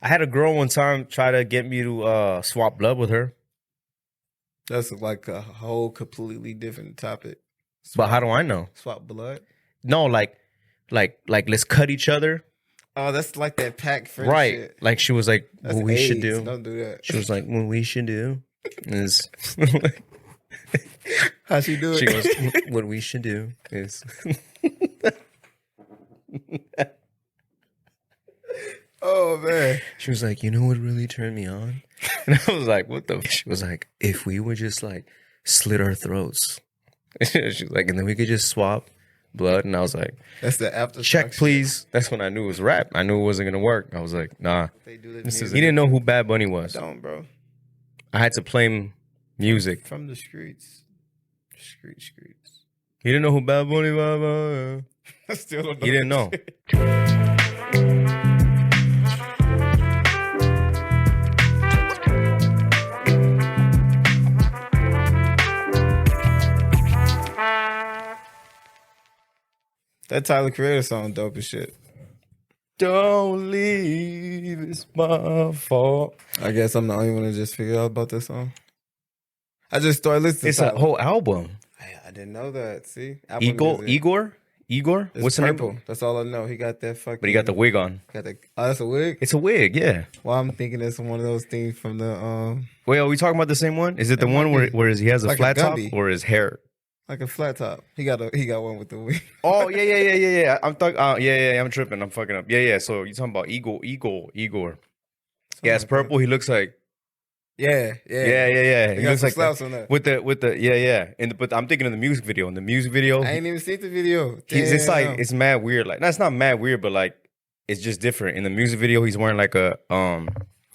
I had a girl one time try to get me to swap blood with her. That's like a whole completely different topic. But how do I know? Swap blood? No, like let's cut each other. Oh, that's like that pack friend Right. shit. Like she was like, That's what we AIDS. should do. Don't do that. She was like, what we should do is How she do it? she goes, what we should do is Oh man. she was like, you know what really turned me on? And I was like, what the she was like, if we would just like slit our throats. She was like, and then we could just swap blood. And I was like, That's the after check please. That's when I knew it was rap. I knew it wasn't gonna work. I was like, nah. They do He didn't know who Bad Bunny was. Don't, bro. I had to play him music. From the streets. Streets. He didn't know who Bad Bunny was. I still don't know. He didn't know. That Tyler Creator song dope as shit. Don't leave, it's my fault. I guess I'm the only one that just figured out about this song. I just started listening It's to a Tyler. whole album. I didn't know that. See? Apple Music. Igor? It's What's the purple. name? That's all I know. He got that fucking. But he got the wig on. Got the. Oh, that's a wig. It's a wig, yeah. Well, I'm thinking it's one of those things from the Wait, are we talking about the same one? Is it the It one might be. where he has a Like a flat top Gumby. or his hair? like a flat top. He got one with the wig. Oh yeah. I'm I'm tripping. I'm fucking up. Yeah. So you talking about Igor? Yeah, it's purple. He looks like. Yeah. He got looks some like slaps on that. with the yeah. But I'm thinking of the music video. In the music video, I ain't even seen the video. it's like Damn. it's mad weird. Like that's not mad weird, but like it's just different. In the music video, he's wearing like a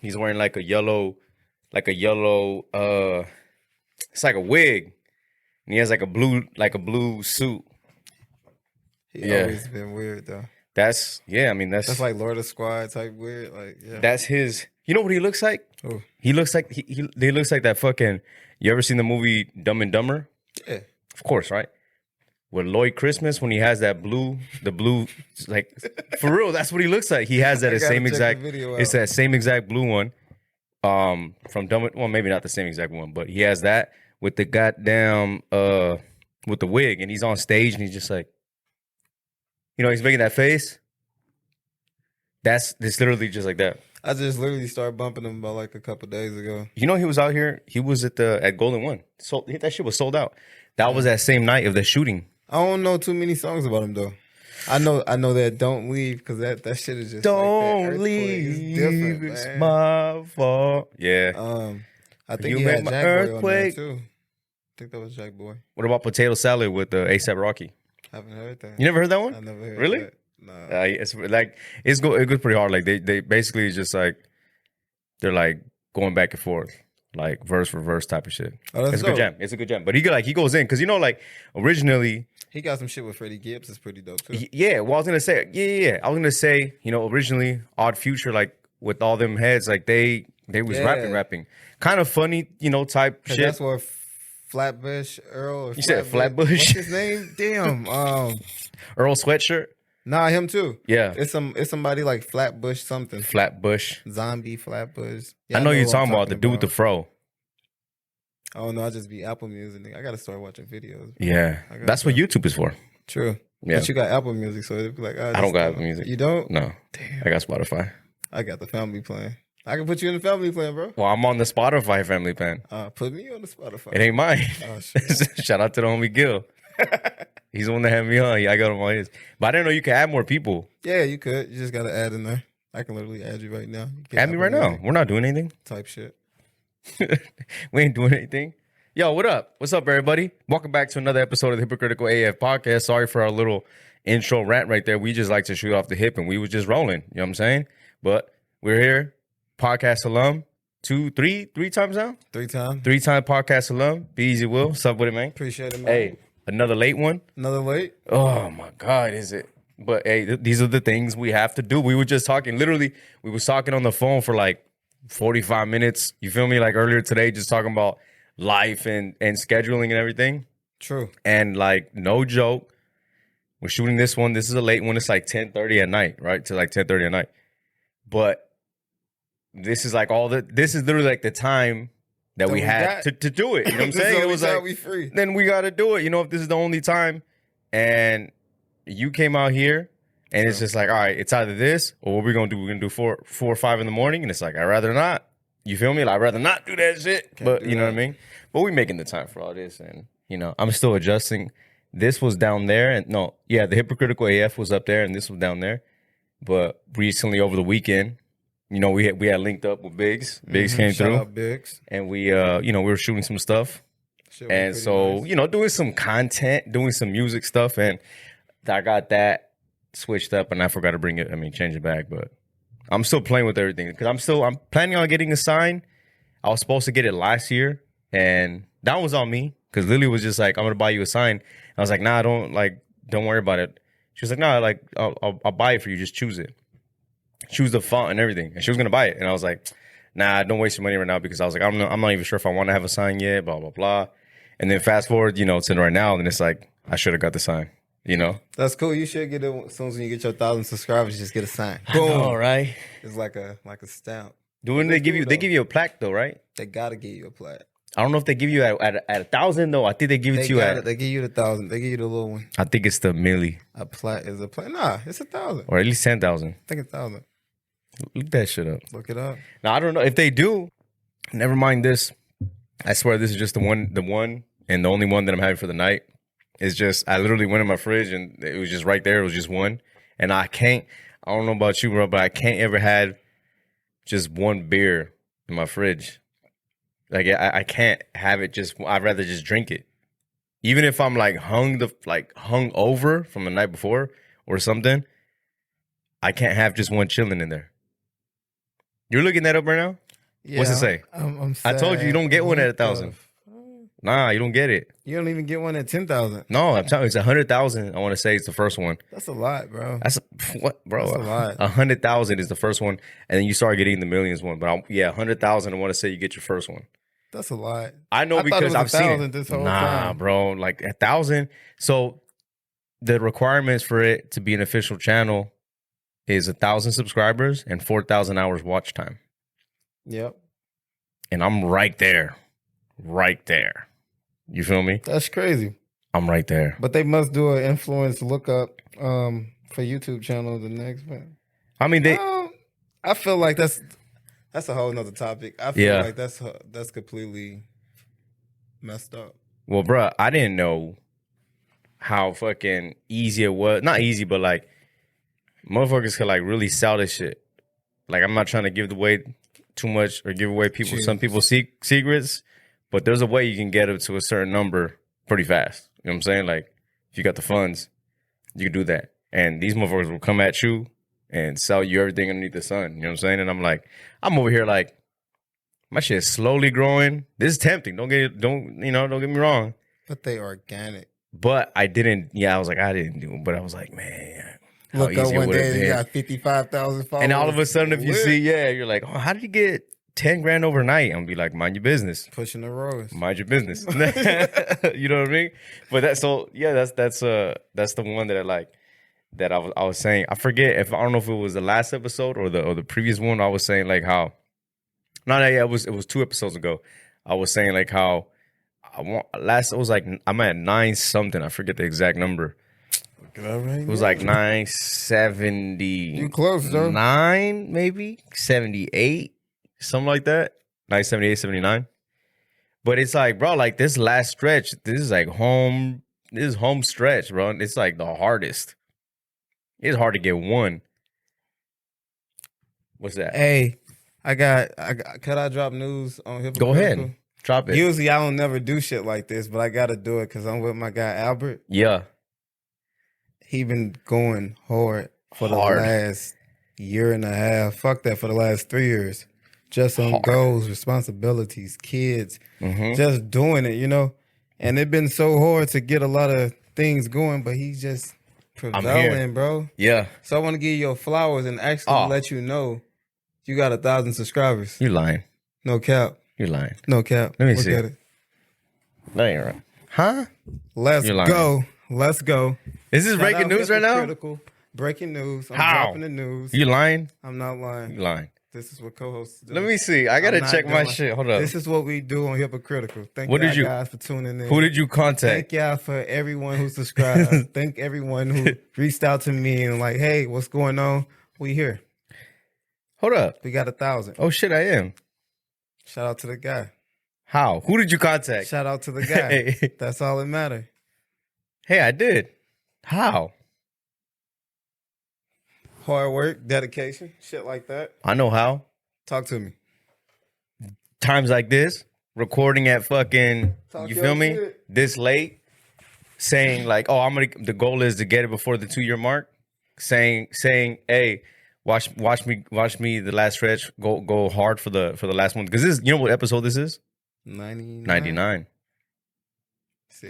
yellow it's like a wig. And he has like a blue suit. He always been weird though. That's like Lord of Squad type weird. Like that's his. You know what he looks like? Oh. He looks like he looks like that fucking. You ever seen the movie Dumb and Dumber? Yeah, of course, right? With Lloyd Christmas when he has the blue, like for real, that's what he looks like. He has that same exact. It's that same exact blue one. From Dumb. Well, maybe not the same exact one, but he has that with the goddamn with the wig, and he's on stage and he's just like, he's making that face. It's literally just like that. I just literally started bumping him about like a couple days ago. He was out here. He was at Golden One. So that shit was sold out. That was that same night of the shooting. I don't know too many songs about him though. I know that "Don't Leave" because that shit is just don't like that leave. It's different, It's man. my fault. Yeah. I think You he make had my Jack Boy on there earthquake. too. I think that was Jack Boy. What about Potato Salad with A$AP Rocky? Haven't heard that. You never heard that one? I never heard Really? that. Nah. It's like it goes pretty hard. Like they basically just like they're like going back and forth, like verse for verse type of shit. Oh, that's it's a good dope. jam. It's a good jam. But he goes in because originally. He got some shit with Freddie Gibbs. It's pretty dope too. Yeah, well, I was gonna say, I was gonna say, originally Odd Future, like with all them heads, like they was rapping, kind of funny, type shit. That's where Flatbush Earl. Or You said Flatbush? What's his name? Damn. Earl Sweatshirt. Nah, him too. Yeah, It's somebody like Flatbush something. Flatbush. Zombie Flatbush. Yeah, I know you're who I'm talking about the dude with the fro. Oh no, I just be Apple Music. Nigga. I gotta start watching videos. Yeah, that's what YouTube is for. True. Yeah. But you got Apple Music, so it'd be like, I don't got Apple Music. You don't? No. Damn. I got Spotify. I got the family plan. I can put you in the family plan, bro. Well, I'm on the Spotify family plan. Put me on the Spotify. It ain't mine. Oh, shit. Shout out to the homie Gil. He's the one that had me on. I got him on his. But I didn't know you could add more people. Yeah, you could. You just gotta add in there. I can literally add you right now. Add me right now. We're not doing anything. Type shit. We ain't doing anything. Yo, what up? What's up, everybody? Welcome back to another episode of the Hypocritical AF podcast. Sorry for our little intro rant right there. We just like to shoot off the hip and we was just rolling. You know what I'm saying? But we're here. Podcast alum. Three times now? 3 times. 3-time podcast alum. Be Eazy Will. What's up with it, man? Appreciate it, man. Hey, another late one. Another late? Oh my God, is it? But hey, these are the things we have to do. We were just talking, literally, we was talking on the phone for like 45 minutes. You feel me? Like earlier today, just talking about life and scheduling and everything. True. And like, no joke, we're shooting this one. This is a late one. It's like 10:30 at night, right? To like 10:30 at night. But this is like this is literally like the time that we had to do it. You know what I'm saying? It was like, we free. Then we got to do it. You know, if this is the only time, and you came out here, and it's just like, all right, it's either this or what we're gonna do. We're gonna do 4 or 5 in the morning, and it's like, I'd rather not. You feel me? Like, I'd rather not do that shit. But you know what I mean? But we making the time for all this, and you know, I'm still adjusting. This was down there, and the Hypocritical AF was up there, and this was down there. But recently, over the weekend, you know, we had linked up with Biggs. Biggs came through. Shout out Biggs. And we, you know, we were shooting some stuff. And so, nice. You know, doing some content, doing some music stuff. And I got that switched up, and I forgot to change it back. But I'm still playing with everything because I'm planning on getting a sign. I was supposed to get it last year, and that was on me because Lily was just like, I'm going to buy you a sign. I was like, nah, don't worry about it. She was like, nah, like, I'll buy it for you. Just choose it. Choose the font and everything. And she was going to buy it. And I was like, nah, don't waste your money right now because I was like, I'm not even sure if I want to have a sign yet, blah, blah, blah. And then fast forward, you know, to right now, and it's like, I should have got the sign, you know? That's cool. You should get it as soon as you get your 1,000 subscribers, just get a sign. Boom. All right. It's like a stamp. They give you a plaque though, right? They got to give you a plaque. I don't know if they give you at 1,000 though. I think they give it to you They give you the 1,000. They give you the little one. I think it's the milli. A plaque is a plaque. Nah, it's 1,000. Or at least 10,000. I think 1,000. Look that shit up. Look it up. Now I don't know if they do. Never mind this. I swear this is just the one and the only one that I'm having for the night. It's just I literally went in my fridge and it was just right there. It was just one, and I don't know about you, bro, but I can't ever have just one beer in my fridge. Like I can't have it. I'd rather just drink it, even if I'm like hung over from the night before or something. I can't have just one chilling in there. You're looking that up right now? Yeah, what's it say? I'm sad. I told you don't get one at 1,000. Nah, you don't get it. You don't even get one at 10,000. No, I'm telling you, it's 100,000. I want to say it's the first one. That's a lot, bro. What, bro? That's a lot. 100,000 is the first one, and then you start getting the millions one. But 100,000. I want to say you get your first one. That's a lot. I know because I've seen it. This whole time. Bro, like 1,000. So the requirements for it to be an official channel is 1,000 subscribers and 4,000 hours watch time. Yep. And I'm right there. Right there. You feel me? That's crazy. I'm right there. But they must do an influence lookup for YouTube channel the next one. I mean, I feel like that's a whole nother topic. I feel like that's completely messed up. Well, bro, I didn't know how fucking easy it was. Not easy, but like motherfuckers could like really sell this shit. Like I'm not trying to give away too much or give away some people's secrets, but there's a way you can get up to a certain number pretty fast. You know what I'm saying? Like if you got the funds, you can do that. And these motherfuckers will come at you and sell you everything underneath the sun. You know what I'm saying? And I'm like, I'm over here like, my shit is slowly growing. This is tempting. Don't get me wrong. But they organic. But I didn't. Yeah, I was like, I didn't do it. But I was like, man, look up one day you got 55,000 followers. And all of a sudden, if you see, you're like, oh, how did you get 10 grand overnight? I'm gonna be like, mind your business. Pushing the roads. Mind your business. You know what I mean? But that's the one that I like. That I was saying. I forget I don't know if it was the last episode or the previous one. I was saying like how. It was 2 episodes ago. I was saying like how it was like I'm at 9 something. I forget the exact number. It was like 970. You close, though. 9 maybe 78, something like that. 978, 79. But it's like, bro, like this last stretch, this is home stretch, bro. It's like the hardest. It's hard to get one. What's that? Hey, could I drop news on Hypocritical? Go ahead. Drop it. Usually I don't never do shit like this, but I gotta do it because I'm with my guy Albert. Yeah. He been going hard for the last year and a half. Fuck that, for the last 3 years. Just on goals, responsibilities, kids. Mm-hmm. Just doing it, you know? And it been so hard to get a lot of things going, but he's just prevailing, bro. Yeah. So I want to give you your flowers and actually let you know you got 1,000 subscribers. You lying. No cap. You're lying. No cap. Let me see. At it. That ain't right. Huh? Let's go. Let's go. Is this breaking news right now? Breaking news. I'm How? dropping the news. You lying? I'm not lying. You lying. This is what co-hosts do. Let me see. I gotta check my shit. Hold up. This is what we do on Hypocritical. Thank you guys for tuning in. Who did you contact? Thank y'all for everyone who subscribed. Thank everyone who reached out to me and like, hey, what's going on? We here. Hold up. We got 1,000. Oh shit, I am. Shout out to the guy. How? Who did you contact? Shout out to the guy. That's all that matters. Hey, I did. How? Hard work, dedication, shit like that. I know how. Talk to me. Times like this, recording at fucking, you feel me? Shit. This late, saying like, oh, the goal is to get it before the 2-year mark. Saying, hey, watch me the last stretch, go hard for the last one. Because this, you know what episode this is? 99.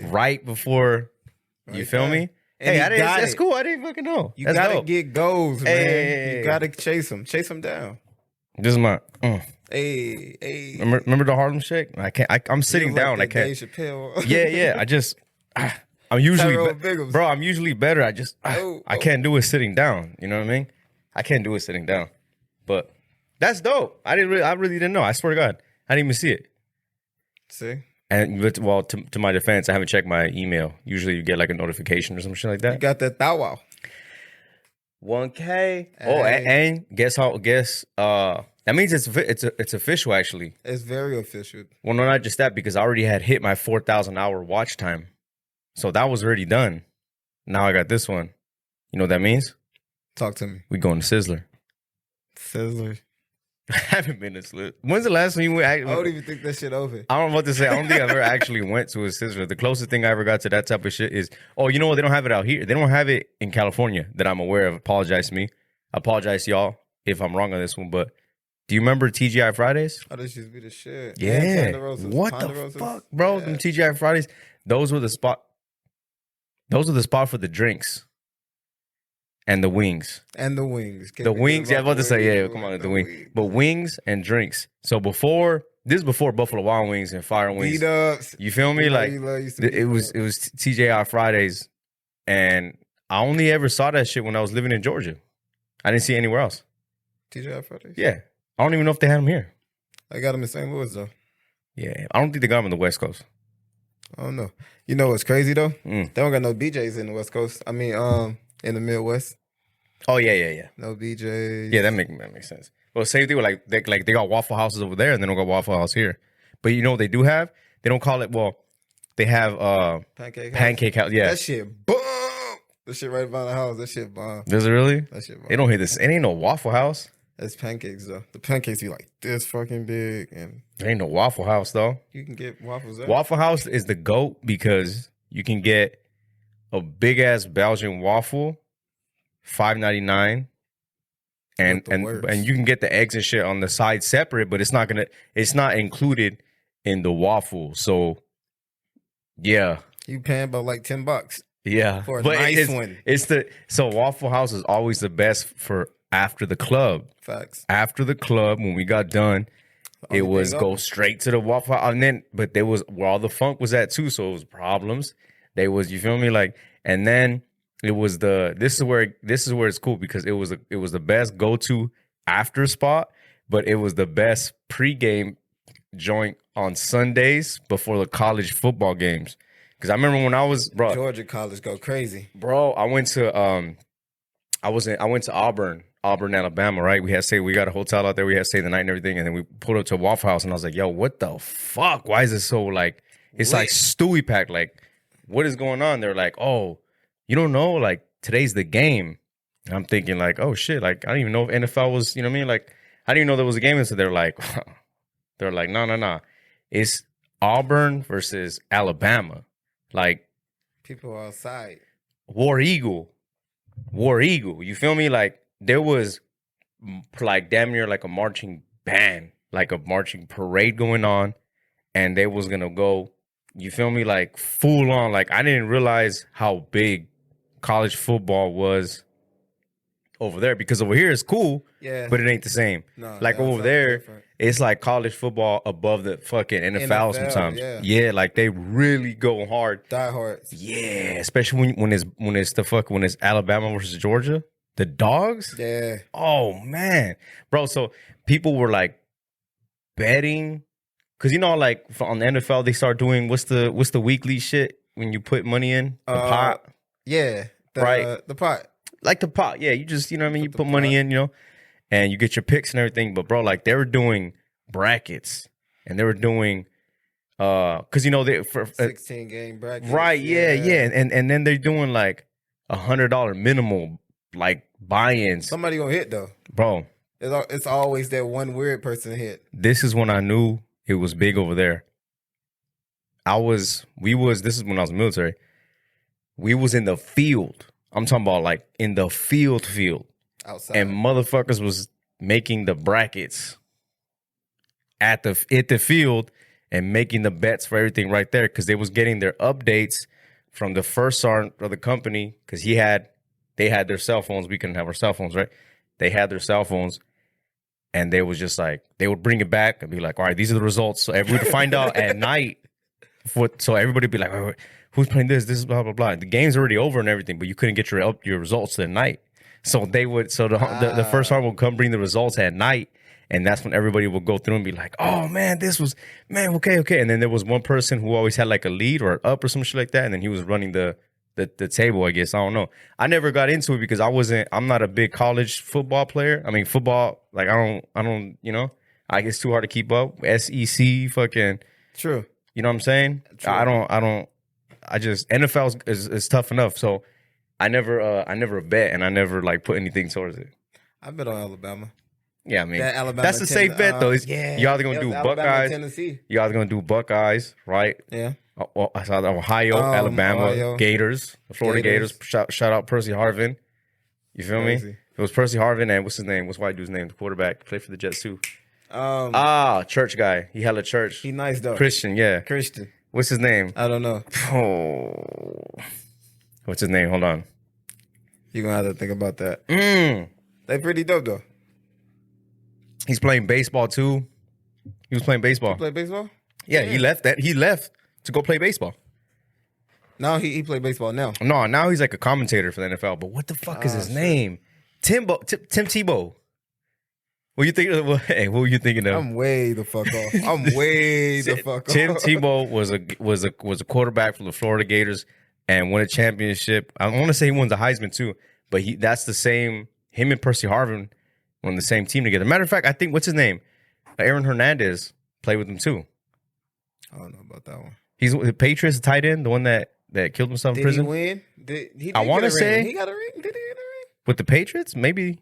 Right before, you feel me? And hey, that's cool. I didn't fucking know. You that's gotta dope. get goals, man. Hey. You gotta chase them down. This is my. Hey. Remember the Harlem Shake? I'm sitting down. I can't. Dave Chappelle. Yeah. I'm usually, bro. I'm usually better. I can't do it sitting down. You know what I mean? I can't do it sitting down. But that's dope. I really didn't know. I swear to God, I didn't even see it. See. And well, to my defense, I haven't checked my email. Usually, you get like a notification or some shit like that. You got that thou wow. 1K. Hey. Oh, and guess how? That means it's official actually. It's very official. Well, no, not just that, because I already had hit my 4,000 hour watch time, so that was already done. Now I got this one. You know what that means? Talk to me. We going to Sizzler. Sizzler. I haven't been to Sizzler. When's the last time you went? I don't even think that shit over. I don't know what to say. I don't think I've ever actually went to a Sizzler. The closest thing I ever got to that type of shit is, oh, you know what? They don't have it out here. They don't have it in California that I'm aware of. Apologize to me. I apologize to y'all if I'm wrong on this one, but do you remember TGI Fridays? Oh, this used to be the shit. Yeah. What the fuck, bro? Yeah. Them TGI Fridays, those were the spot for the drinks. And the wings. Yeah, I was about to say, yeah, come on, the wings. But wings and drinks. So this is before Buffalo Wild Wings and Fire Wings. Beat-ups. You feel me? Like, it was TJI Fridays. And I only ever saw that shit when I was living in Georgia. I didn't see it anywhere else. TJI Fridays? Yeah. I don't even know if they had them here. I got them in St. Louis, though. Yeah. I don't think they got them on the West Coast. I don't know. You know what's crazy, though? They don't got no BJs in the West Coast. I mean, in the Midwest. Oh, yeah. No BJs. Yeah, that makes sense. Well, same thing with like they got Waffle Houses over there and they don't got Waffle House here. But you know what they do have? They don't call it, well, they have Pancake House. Yeah. That shit bomb. That shit right by the house. That shit bomb. Does it really? That shit bomb. They don't hit this. It ain't no Waffle House. It's pancakes, though. The pancakes be like this fucking big. And there ain't no Waffle House, though. You can get waffles there. Waffle House is the GOAT because you can get a big-ass Belgian waffle, $5.99, and you can get the eggs and shit on the side separate, but it's not included in the waffle. So yeah, you paying about like $10. Yeah, for a nice one. So Waffle House is always the best for after the club. Facts. After the club, when we got done, it was go straight to the Waffle House, and then but there was where all the funk was at too. So it was problems. They was, you feel me, like, and then. It was this is where it's cool because it was the best go-to after spot, but it was the best pregame joint on Sundays before the college football games. Because I remember when I was, bro, Georgia college go crazy, bro. I went to I went to Auburn, Alabama. Right, we got a hotel out there. We had to stay the night and everything, and then we pulled up to a Waffle House, and I was like, yo, what the fuck? Why is it so like it's like Stewie packed? Like, what is going on? They're like, oh. You don't know, like, today's the game. And I'm thinking, like, oh, shit. Like, I don't even know if NFL was, you know what I mean? Like, I didn't even know there was a game. And so they're like, no. It's Auburn versus Alabama. Like. People are outside. War Eagle. You feel me? Like, there was, like, damn near like a marching band. Like a marching parade going on. And they was going to go, you feel me? Like, full on. Like, I didn't realize how big college football was over there, because over here it's cool, yeah, but it ain't the same. No, like over there, different. It's like college football above the fucking NFL sometimes. Yeah, like they really go hard. Diehards. Yeah, especially when it's Alabama versus Georgia. The dogs? Yeah. Oh man. Bro, so people were like betting, because like on the NFL they start doing what's the weekly shit when you put money in the pot. Yeah, right. The pot, like the pot. Yeah, you just you know what I mean. You put money in, and you get your picks and everything. But bro, like they were doing brackets and they were doing because they for 16 game brackets. Right. Yeah. And then they're doing like $100 minimal like buy-ins. Somebody gonna hit though, bro. It's always that one weird person hit. This is when I knew it was big over there. This is when I was in the military. We was in the field. I'm talking about like in the field. Outside. And motherfuckers was making the brackets at the field and making the bets for everything right there because they was getting their updates from the first sergeant of the company because they had their cell phones. We couldn't have our cell phones, right? They had their cell phones. And they was just like, they would bring it back and be like, all right, these are the results. So everybody would find out at night. So everybody would be like, wait, who's playing this? This is blah, blah, blah. The game's already over and everything, but you couldn't get your results at night. So the first sergeant would come bring the results at night. And that's when everybody would go through and be like, oh, man, okay. And then there was one person who always had like a lead or an up or some shit like that. And then he was running the table, I guess. I don't know. I never got into it because I'm not a big college football player. I mean, football, like I don't, it's too hard to keep up. SEC fucking. True. You know what I'm saying? True. I just, NFL is tough enough. So I never bet and I never like put anything towards it. I bet on Alabama. Yeah, I mean, that's a safe bet though. You're either going to do Buckeyes. Tennessee. You're either going to do Buckeyes, right? Yeah. I saw Alabama, Gators, the Florida Gators. Shout out Percy Harvin. You feel me? It was Percy Harvin and what's his name? What's white dude's name? The quarterback. Played for the Jets too. Church guy. He held a church. He nice though. Christian, yeah. Christian. What's his name? I don't know. Oh. What's his name? Hold on. You're going to have to think about that. They pretty dope though. He's playing baseball too. He was playing baseball. He play baseball? Yeah, he left to go play baseball. Now he play baseball now. No, now he's like a commentator for the NFL. But what the fuck is his name? Tim Tebow. What you thinking of? Hey, what were you thinking of? I'm way the fuck off. Tim Tebow was a quarterback for the Florida Gators and won a championship. I want to say he won the Heisman too, but that's the same. Him and Percy Harvin on the same team together. Matter of fact, I think what's his name? Aaron Hernandez played with him too. I don't know about that one. He's the Patriots tight end, the one that killed himself in prison. Did he win? I want to say he got a ring. Did he get a ring with the Patriots? Maybe.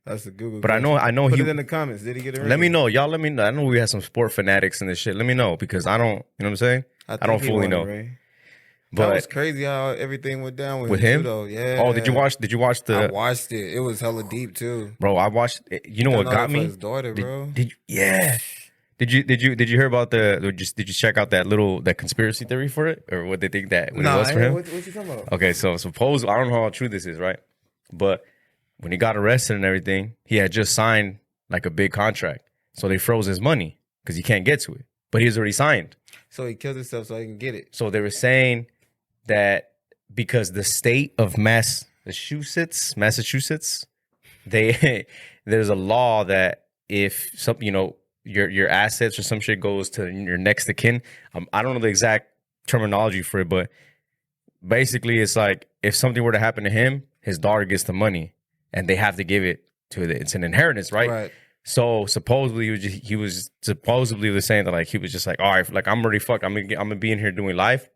That's a Google. But question. I know. Put it in the comments. Did he get a ring? Let me know, y'all. Let me know. I know we have some sport fanatics in this shit. Let me know because I don't. You know what I'm saying? I don't fully know. But that was crazy how everything went down with him. Too, though. Yeah. Oh, did you watch the? I watched it. It was hella deep too, bro. I watched. You know what got me? His daughter, bro. Yeah. Did you hear about did you check out that conspiracy theory for it or what they think that it was for him? What you talking about? Okay, so suppose I don't know how true this is, right? But when he got arrested and everything, he had just signed like a big contract, so they froze his money because he can't get to it. But he's already signed. So he killed himself so he can get it. So they were saying that because the state of Massachusetts, there's a law that if your assets or some shit goes to your next of kin. I don't know the exact terminology for it, but basically it's like if something were to happen to him, his daughter gets the money and they have to give it to it's an inheritance, right? Right. So supposedly he was saying that like he was just like, all right, like I'm already fucked. I'm gonna be in here doing life,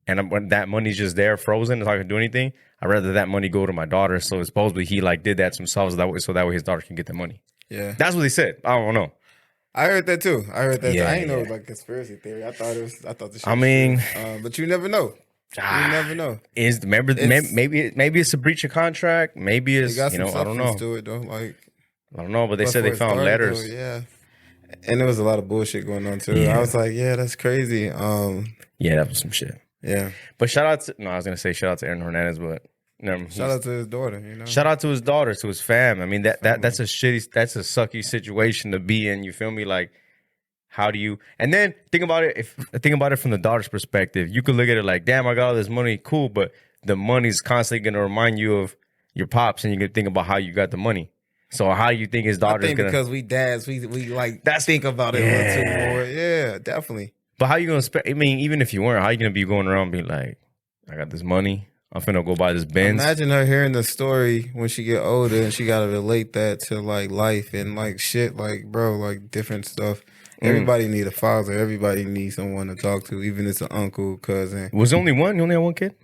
and when that money's just there frozen, it's not gonna do anything. I'd rather that money go to my daughter. So supposedly he like did that to himself so that way his daughter can get the money. Yeah, that's what he said. I don't know. I heard that too. I ain't know like conspiracy theory. I thought the shit. I mean, but you never know. You never know. Maybe it's a breach of contract. Maybe it's I don't know. To it though, like I don't know, but they said they found letters. Though, yeah, and there was a lot of bullshit going on too. Yeah. I was like, yeah, that's crazy. Yeah, that was some shit. Yeah, but I was gonna say shout out to Aaron Hernandez, but shout out to his daughter. Shout out to his daughter, to his fam. I mean that's a sucky situation to be in. You feel me? Like, how do you? And then think about it. Think about it from the daughter's perspective. You could look at it like, damn, I got all this money, cool, but the money's constantly gonna remind you of your pops, and you can think about how you got the money. So how you think his daughter's I think gonna? because we dads, we like think about it a little too more. Yeah, definitely. But how you gonna spend? I mean, even if you weren't, how you gonna be going around being like, I got this money, I'm finna go buy this Benz. Imagine her hearing the story when she get older and she gotta relate that to like life and like shit, like bro, like different stuff. Everybody need a father. Everybody needs someone to talk to, even if it's an uncle, cousin. Was there only one? You only had one kid?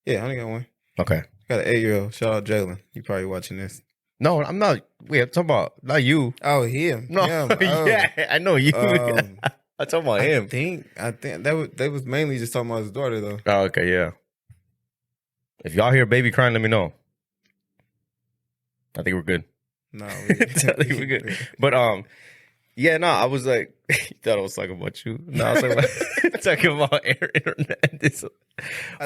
Yeah, I only got one. Okay. Got an 8-year-old. Shout out Jalen. You probably watching this. No, I'm not. Wait, I'm talking about not you. Oh, him. No, him. Oh. yeah, I know you. I'm talking about him. I think that they was mainly just talking about his daughter though. Oh, okay, yeah. If y'all hear baby crying, let me know. I think we're good. No, I think we're good. But yeah, no, I was like, you thought I was talking about you. No, I was talking about internet.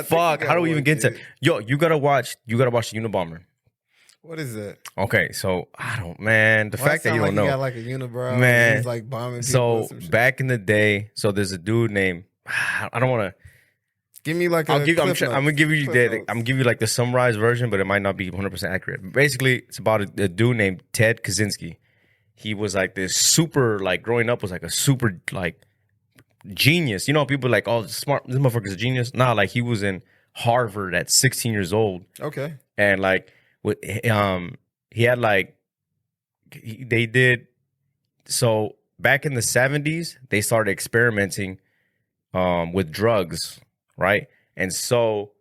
Fuck, how do we even get to? Yo, you gotta watch the Unabomber. What is that? Okay, so I don't, man. The fact that you don't know, he got like a unibrow, man. He's like bombing people. So back in the day, so there's a dude named I don't want to. Give me like I'm gonna give you like the summarized version, but it might not be 100% accurate. Basically, it's about a dude named Ted Kaczynski. He was like this super, like growing up was like a super like genius. You know, people like, oh, smart, this motherfucker's a genius. Nah, like he was in Harvard at 16 years old. Okay. And like with he had like they did so back in the 70s, they started experimenting with drugs, right? And so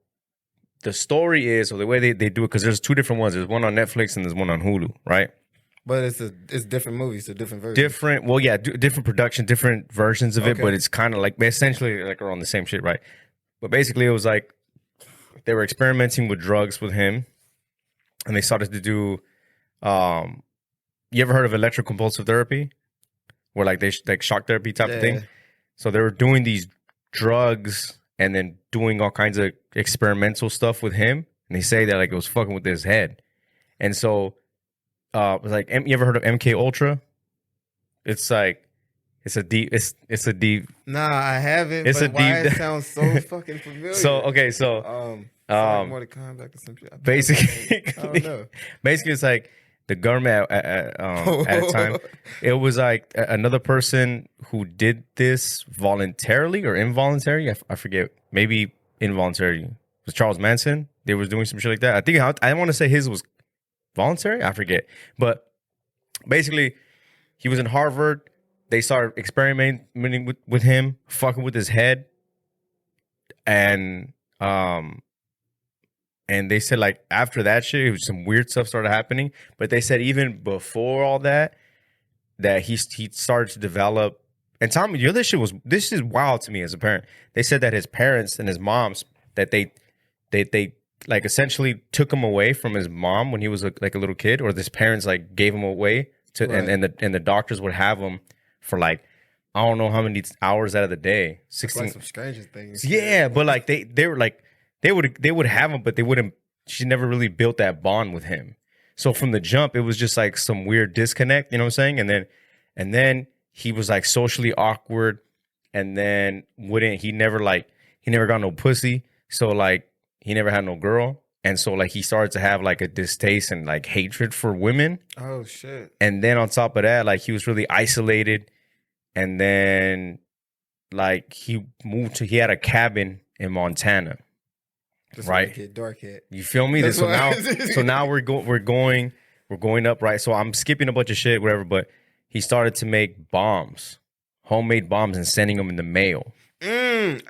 the story is, so the way they do it, because there's two different ones. There's one on Netflix and there's one on Hulu, right? But it's different movies, so different versions. Different, well, yeah, different production, different versions of it, but it's kind of like essentially like around the same shit, right? But basically, it was like they were experimenting with drugs with him, and they started to do. You ever heard of electroconvulsive therapy, where like they like shock therapy type of thing? So they were doing these drugs and then doing all kinds of experimental stuff with him, and they say that like it was fucking with his head, and so. It was like, you ever heard of MK Ultra? It's like, it's a deep. Nah, I haven't. It's but a why deep. It sounds so fucking familiar. So okay, so more to come back to some shit. Basically, I don't know. Basically, it's like the government at the time. It was like another person who did this voluntarily or involuntary. I forget. Maybe involuntary. It was Charles Manson. They was doing some shit like that. I think I want to say his was voluntary? I forget. But basically, he was in Harvard. They started experimenting with him, fucking with his head. And they said like after that shit, it was some weird stuff started happening. But they said even before all that he started to develop. And tell me, this is wild to me as a parent. They said that his parents and his moms, that they like essentially took him away from his mom when he was like a little kid, or his parents like gave him away to, right. and the doctors would have him for like I don't know how many hours out of the day, 16. Like some stranger things. Yeah, but like they were like they would have him, but they wouldn't. She never really built that bond with him. So from the jump, it was just like some weird disconnect. You know what I'm saying? And then he was like socially awkward, and then he never got no pussy. So like. He never had no girl. And so like he started to have like a distaste and like hatred for women. Oh shit. And then on top of that, like he was really isolated. And then like he had a cabin in Montana. Just right? Like dark hit. You feel me? So now we're going up, right? So I'm skipping a bunch of shit, whatever, but he started to make bombs, homemade bombs, and sending them in the mail.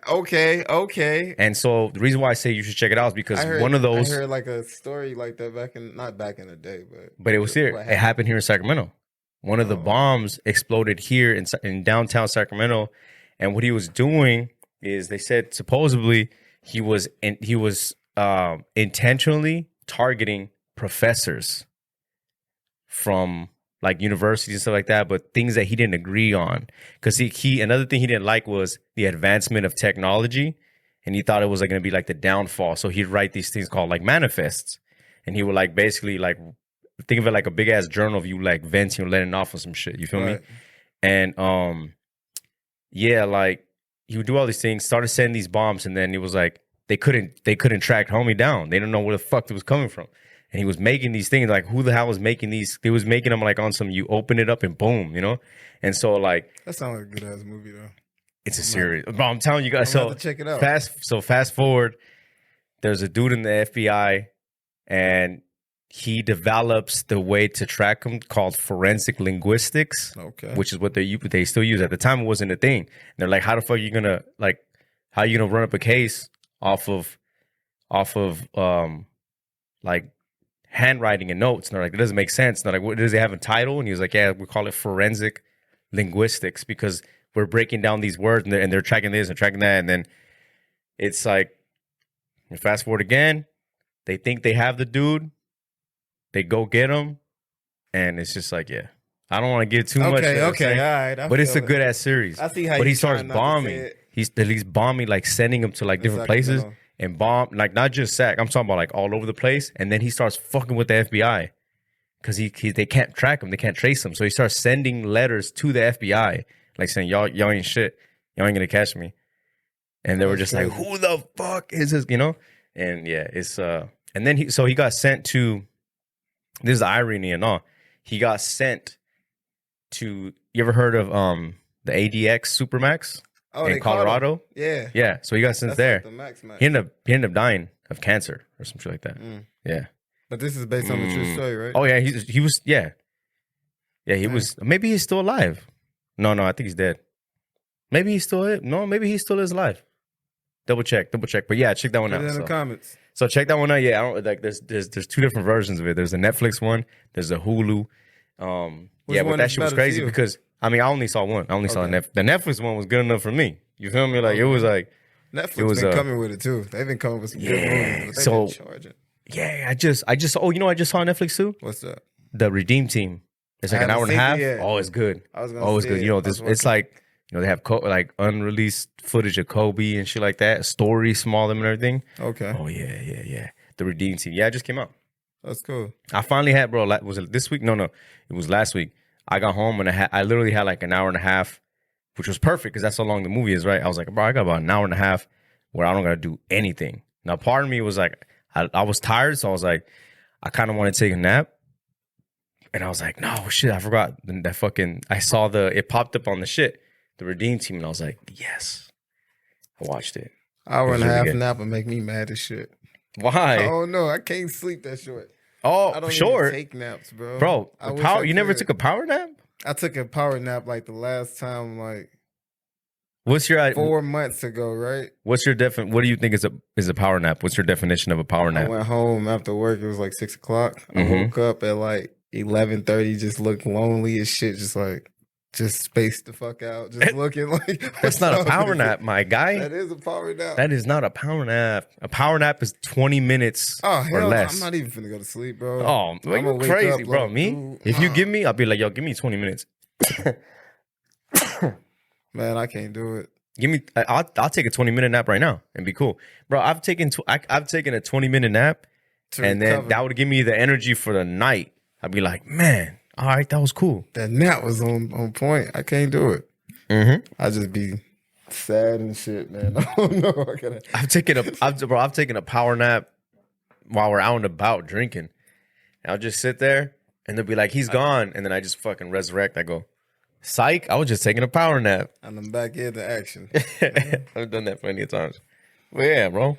Okay. And so the reason why I say you should check it out is because one of those. I heard like a story like that not back in the day, but it was here. It happened here in Sacramento. One of the bombs exploded here in downtown Sacramento, and what he was doing is they said supposedly he was intentionally targeting professors from like universities and stuff like that, but things that he didn't agree on. Because he another thing he didn't like was the advancement of technology, and he thought it was like going to be like the downfall. So he'd write these things called like manifests, and he would like basically like think of it like a big ass journal of you like venting or letting off of some shit. You feel me? And yeah, like he would do all these things, started sending these bombs, and then it was like they couldn't track homie down. They don't know where the fuck it was coming from. And he was making these things like, who the hell was making these? He was making them like on some, you open it up and boom, you know? And so like. That sounds like a good ass movie though. It's a series. Bro, I'm telling you guys. I'm about to check it out. Fast forward. There's a dude in the FBI and he develops the way to track them called forensic linguistics, which is what they still use. At the time, it wasn't a thing. And they're like, how the fuck are you gonna run up a case off of like handwriting and notes? And they're like, it doesn't make sense. And they're like, what does it have a title? And he was like, yeah, we call it forensic linguistics because we're breaking down these words and they're tracking this and tracking that. And then it's like, fast forward again, they think they have the dude. They go get him. And it's just like, yeah. I don't want to give too much. Okay, all right. But it's a good ass series. I see how but he starts bombing. He's bombing, like sending him to like different places and bomb, like not just Sac. I'm talking about like all over the place. And then he starts fucking with the FBI because they can't track him. They can't trace him. So he starts sending letters to the FBI, like saying, y'all ain't shit. Y'all ain't going to catch me. And they were just like, who the fuck is this? You know? And yeah, it's, and then he got sent to, this is the irony and all. He got sent to, you ever heard of the ADX Supermax in Colorado? Yeah. Yeah. So he got sent there. Like the Max. He ended up dying of cancer or some shit like that. Yeah. But this is based on the true story, right? Oh yeah, he was yeah. Yeah, he was, maybe he's still alive. No, I think he's dead. Maybe he's still is alive. Double check. But yeah, check that one out. Put it in the comments. So check that one out. Yeah, I don't like. There's two different versions of it. There's a Netflix one. There's a Hulu. Yeah, but that shit was crazy because I only saw one. I only saw the Netflix one was good enough for me. You feel me? Like it was like Netflix been coming with it too. They've been coming with some good movies. So yeah, I just saw. You know, I just saw Netflix too. What's that? The Redeem Team. It's like an hour and a half. Oh, it's good. It's good. You know, it's like. You know, they have like unreleased footage of Kobe and shit like that. Stories, small them and everything. Okay. Oh, yeah. The Redeem Team. Yeah, it just came out. That's cool. I finally had, bro, was it this week? No. It was last week. I got home and I literally had like an hour and a half, which was perfect because that's how long the movie is, right? I was like, bro, I got about an hour and a half where I don't got to do anything. Now, part of me was like, I was tired. So I was like, I kind of want to take a nap. And I was like, no, shit, I forgot. That fucking, I saw it popped up on the shit. The Redeem Team, and I was like, yes. I watched it. Hour and a half nap would make me mad as shit. Why? Oh no, I can't sleep that short. Oh, I don't short. even take naps, bro. Bro, you never took a power nap? I took a power nap like the last time, like what's your 4 months ago, right? What's your what do you think is a power nap? What's your definition of a power nap? I went home after work. It was like 6 o'clock. I woke up at like 11:30. Just looked lonely as shit. Just spaced the fuck out. Just looking like... That's not a power nap, my guy. That is a power nap. That is not a power nap. A power nap is 20 minutes or less. I'm not even finna go to sleep, bro. Oh, you're crazy, bro. Me? If you give me, I'll be like, yo, give me 20 minutes. Man, I can't do it. Give me... I'll take a 20-minute nap right now and be cool. Bro, I've taken a 20-minute nap and then that would give me the energy for the night. I'd be like, man... All right, that was cool. That nap was on point. I can't do it. I just be sad and shit, man. I don't know. I've taken a power nap while we're out and about drinking. And I'll just sit there and they'll be like, he's gone. And then I just fucking resurrect. I go, psych, I was just taking a power nap. And I'm back into action. I've done that plenty of times. But yeah, bro.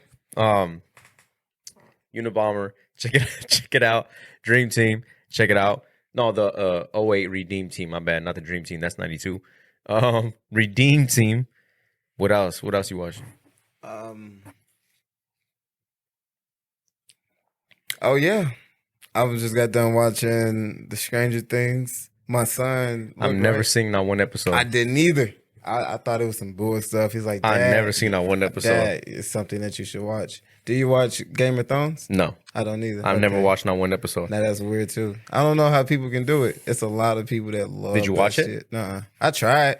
Unabomber, check it out. Dream Team, check it out. No, the 08 Redeem Team. My bad. Not the Dream Team. That's 92. Redeem Team. What else? What else you watching? Oh, yeah. I was just got done watching The Stranger Things. My son... I've never seen not one episode. I didn't either. I thought it was some bull stuff. He's like, I've never seen not one episode. Dad, it's something that you should watch. Do you watch Game of Thrones? No. I don't either. I've never watched not one episode. Now that's weird too. I don't know how people can do it. It's a lot of people that love Did you watch it? Shit. Nuh-uh. I tried.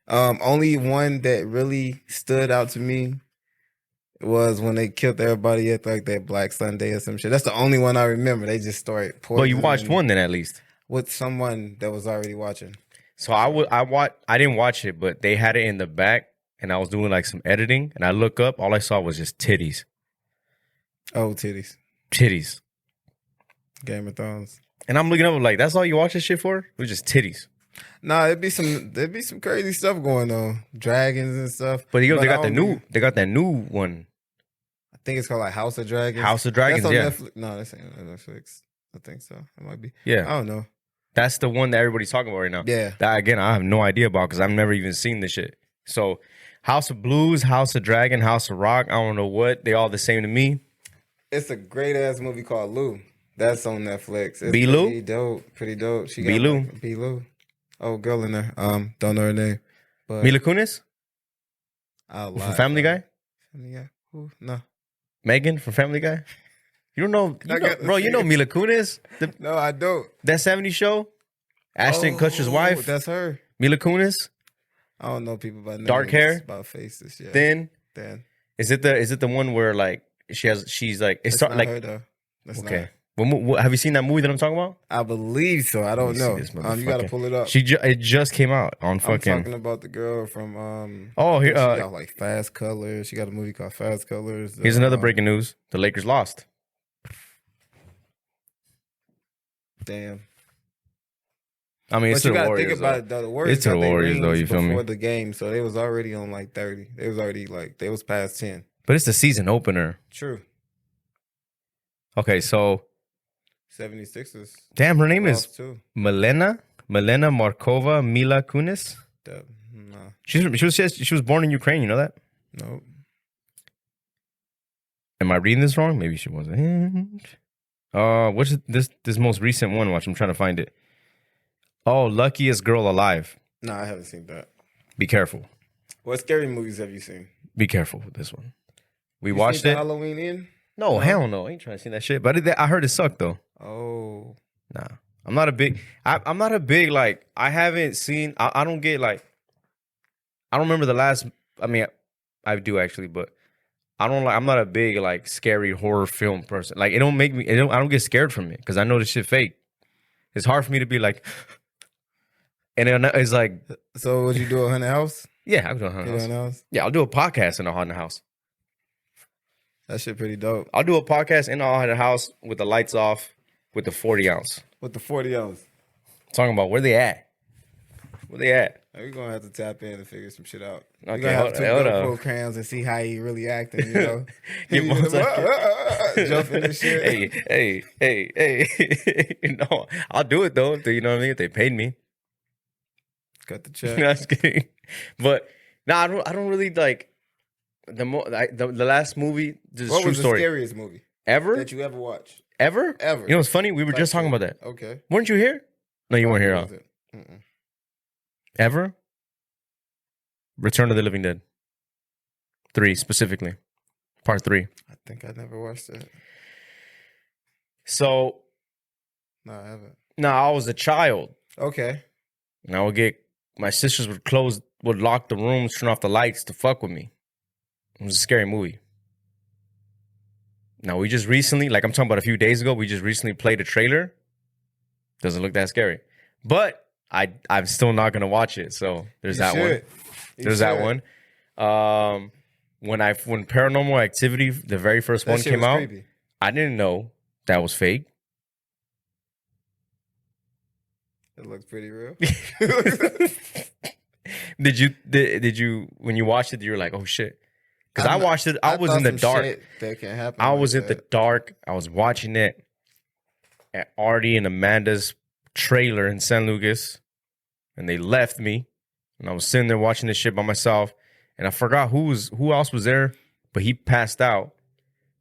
Only one that really stood out to me was when they killed everybody at like that Black Sunday or some shit. That's the only one I remember. They just started poisoning. Well, you watched one then at least. With someone that was already watching. So I didn't watch it, but they had it in the back and I was doing like some editing and I look up, all I saw was just titties. Oh, titties. Titties. Game of Thrones. And I'm looking up like, that's all you watch this shit for? It was just titties. Nah, there'd be some crazy stuff going on, dragons and stuff. But they got that new one. I think it's called like House of Dragons. House of Dragons, that's on yeah. Netflix. No, that's ain't on Netflix. I think so. It might be. Yeah, I don't know. That's the one that everybody's talking about right now. Yeah. That again, I have no idea about because I've never even seen this shit. So, House of Blues, House of Dragon, House of Rock. I don't know what. They all the same to me. It's a great ass movie called Lou. That's on Netflix. It's B-Lou? Pretty dope. Pretty dope. She got B-Lou? B-Lou. Oh, girl in there. Don't know her name. But Mila Kunis? From Family Guy? Family Guy? Who? No. Megan from Family Guy? You don't know, bro, you know Mila Kunis? No, I don't. That 70s show? Ashton Kutcher's wife? That's her. Mila Kunis? I don't know people by names. Dark hair? About faces, yeah. Thin? Is it the one where like she's like it's not like her, though. That's okay. Have you seen that movie that I'm talking about? I believe so. I don't know. You got to pull it up. It just came out on fucking. I'm talking about the girl from. Here. She got like Fast Colors. She got a movie called Fast Colors. Here's another breaking news: the Lakers lost. Damn. I mean, it's but to you the gotta Warriors. Think about it, though. The Warriors it's to the Warriors, though. You feel me? Before the game, so they was already on like 30. They was already like they was past 10. But it's the season opener. True. Okay, so 76ers. Damn, her name is Milena Markova Mila Kunis. No. She was born in Ukraine. You know that? Nope. Am I reading this wrong? Maybe she wasn't. What's this most recent one? Watch, I'm trying to find it. Oh, Luckiest Girl Alive. No, I haven't seen that. Be careful. What scary movies have you seen? Be careful with this one. We watched it. Halloween Inn? No, hell no. I ain't trying to see that shit. But I heard it sucked though. Oh. Nah. I'm not a big like, I haven't seen, I don't get like, I don't remember the last, I mean, I do actually, but I'm not a big like scary horror film person. Like I don't get scared from it because I know this shit fake. It's hard for me to be like, and it's like. So would you do a haunted house? Yeah, I'll do a haunted house. Yeah, I'll do a podcast in a haunted house. That shit pretty dope. I'll do a podcast in a haunted house with the lights off with the 40 ounce. With the 40 ounce. Talking about where they at. Where they at? We're going to have to tap in and figure some shit out. Okay, we're going to have two GoPro crowns and see how he really acting, you know? Jumping and shit. Hey. No, I'll do it though. You know what I mean? If they paid me. Cut the check. No, I'm just kidding. But, I don't really like, the last movie, what was the scariest movie? Ever? That you ever watched? Ever? Ever. You know what's funny? We were just talking about that. Okay. Weren't you here? No, you weren't here. Ever? Return of the Living Dead. 3 specifically. Part 3. I think I never watched it. So. No, I haven't. No, I was a child. Okay. And I would my sisters would lock the rooms, turn off the lights to fuck with me. It was a scary movie. Now, we just recently, like I'm talking about a few days ago, we just recently played a trailer. Doesn't look that scary. But I'm still not going to watch it. So there's that one. There's that one. When Paranormal Activity, the very first one came out, creepy. I didn't know that was fake. It looks pretty real. Did you when you watched it, you were like, oh shit. Because I watched it, I was in the dark. That can happen. I was in the dark. I was watching it at Artie and Amanda's trailer in San Lucas. And they left me. And I was sitting there watching this shit by myself. And I forgot who else was there, but he passed out.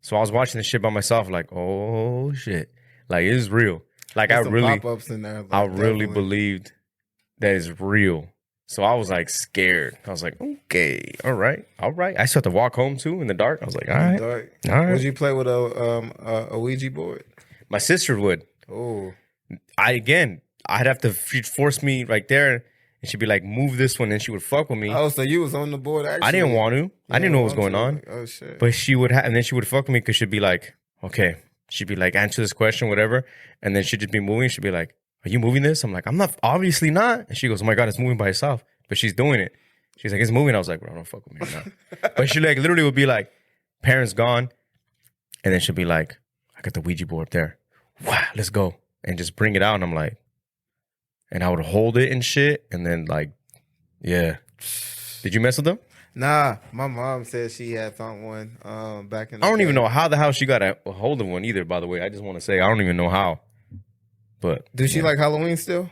So I was watching this shit by myself, like, oh shit. Like, it is real. Like, I really believed that it's real. So I was like scared. I was like, okay, all right. I still had to walk home too in the dark. I was like, all right. Would you play with a Ouija board? My sister would. Oh. I'd have to, she'd force me right there, and she'd be like, move this one, and she would fuck with me. Oh, so you was on the board actually? I didn't want to. I didn't know what was going on. Like, oh shit. But she would and then she would fuck with me because she'd be like, okay. She'd be like, answer this question, whatever. And then she'd just be moving. She'd be like, are you moving this? I'm like, I'm not, obviously not. And she goes, oh my God, it's moving by itself. But she's doing it. She's like, it's moving. I was like, bro, don't fuck with me right now. But she like literally would be like, parents gone. And then she'd be like, I got the Ouija board up there. wow, let's go. And just bring it out. And I'm like, and I would hold it and shit. And then like, yeah. Did you mess with them? Nah, my mom said she had found one back in the I don't day. even know how the hell she got a hold of one either, by the way. I just want to say, I don't even know how. But does she like Halloween still?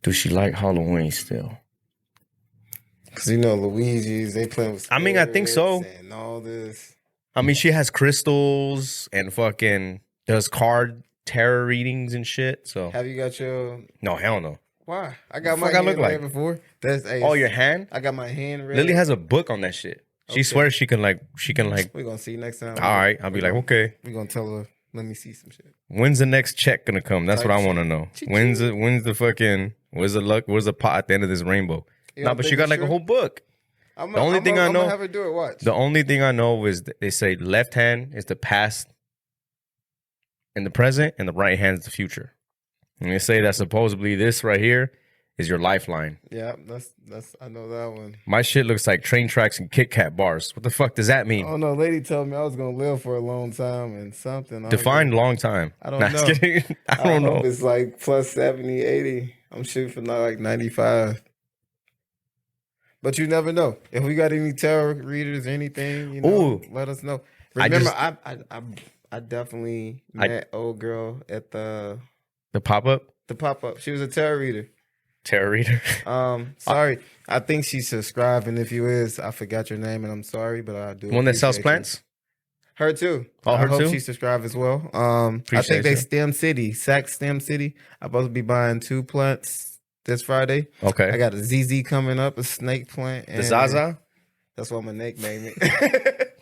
Does she like Halloween still? Because, you know, Luigi's, they play with I mean, I think so. And all this. I mean, she has crystals and fucking does card tarot readings and shit. So have you got your... No, hell no. Why? I got my hand read before. That's your hand? I got my hand read. Lily has a book on that shit. She swears she can like. We're gonna see next time. All right, I'll be like, okay. We're gonna tell her. Let me see some shit. When's the next check gonna come? That's what I want to know. When's the fucking? Where's the luck? Where's the pot at the end of this rainbow? Nah, but she got like a whole book. The only thing I know. I'm gonna have her do it. Watch. The only thing I know is they say left hand is the past and the present, and the right hand is the future. And they say that supposedly this right here is your lifeline. Yeah, that's I know that one. My shit looks like train tracks and Kit Kat bars. What the fuck does that mean? Oh no, lady told me I was gonna live for a long time and something. Define long time. I don't know. I don't know. It's like plus 70, 80. I'm shooting for like 95. But you never know. If we got any tarot readers or anything, you know, let us know. Remember, I definitely met old girl at the pop-up? The pop-up. She was a tarot reader. Tarot reader? Sorry. I think she's subscribed, and if you is, I forgot your name, and I'm sorry, but I do. One that sells plants? Her too. Oh, her I hope too? she subscribed as well. I think they STEM City, Sac STEM City. I'm supposed to be buying 2 plants this Friday. Okay. I got a ZZ coming up, a snake plant. And the Zaza? That's what I'm going to nickname it.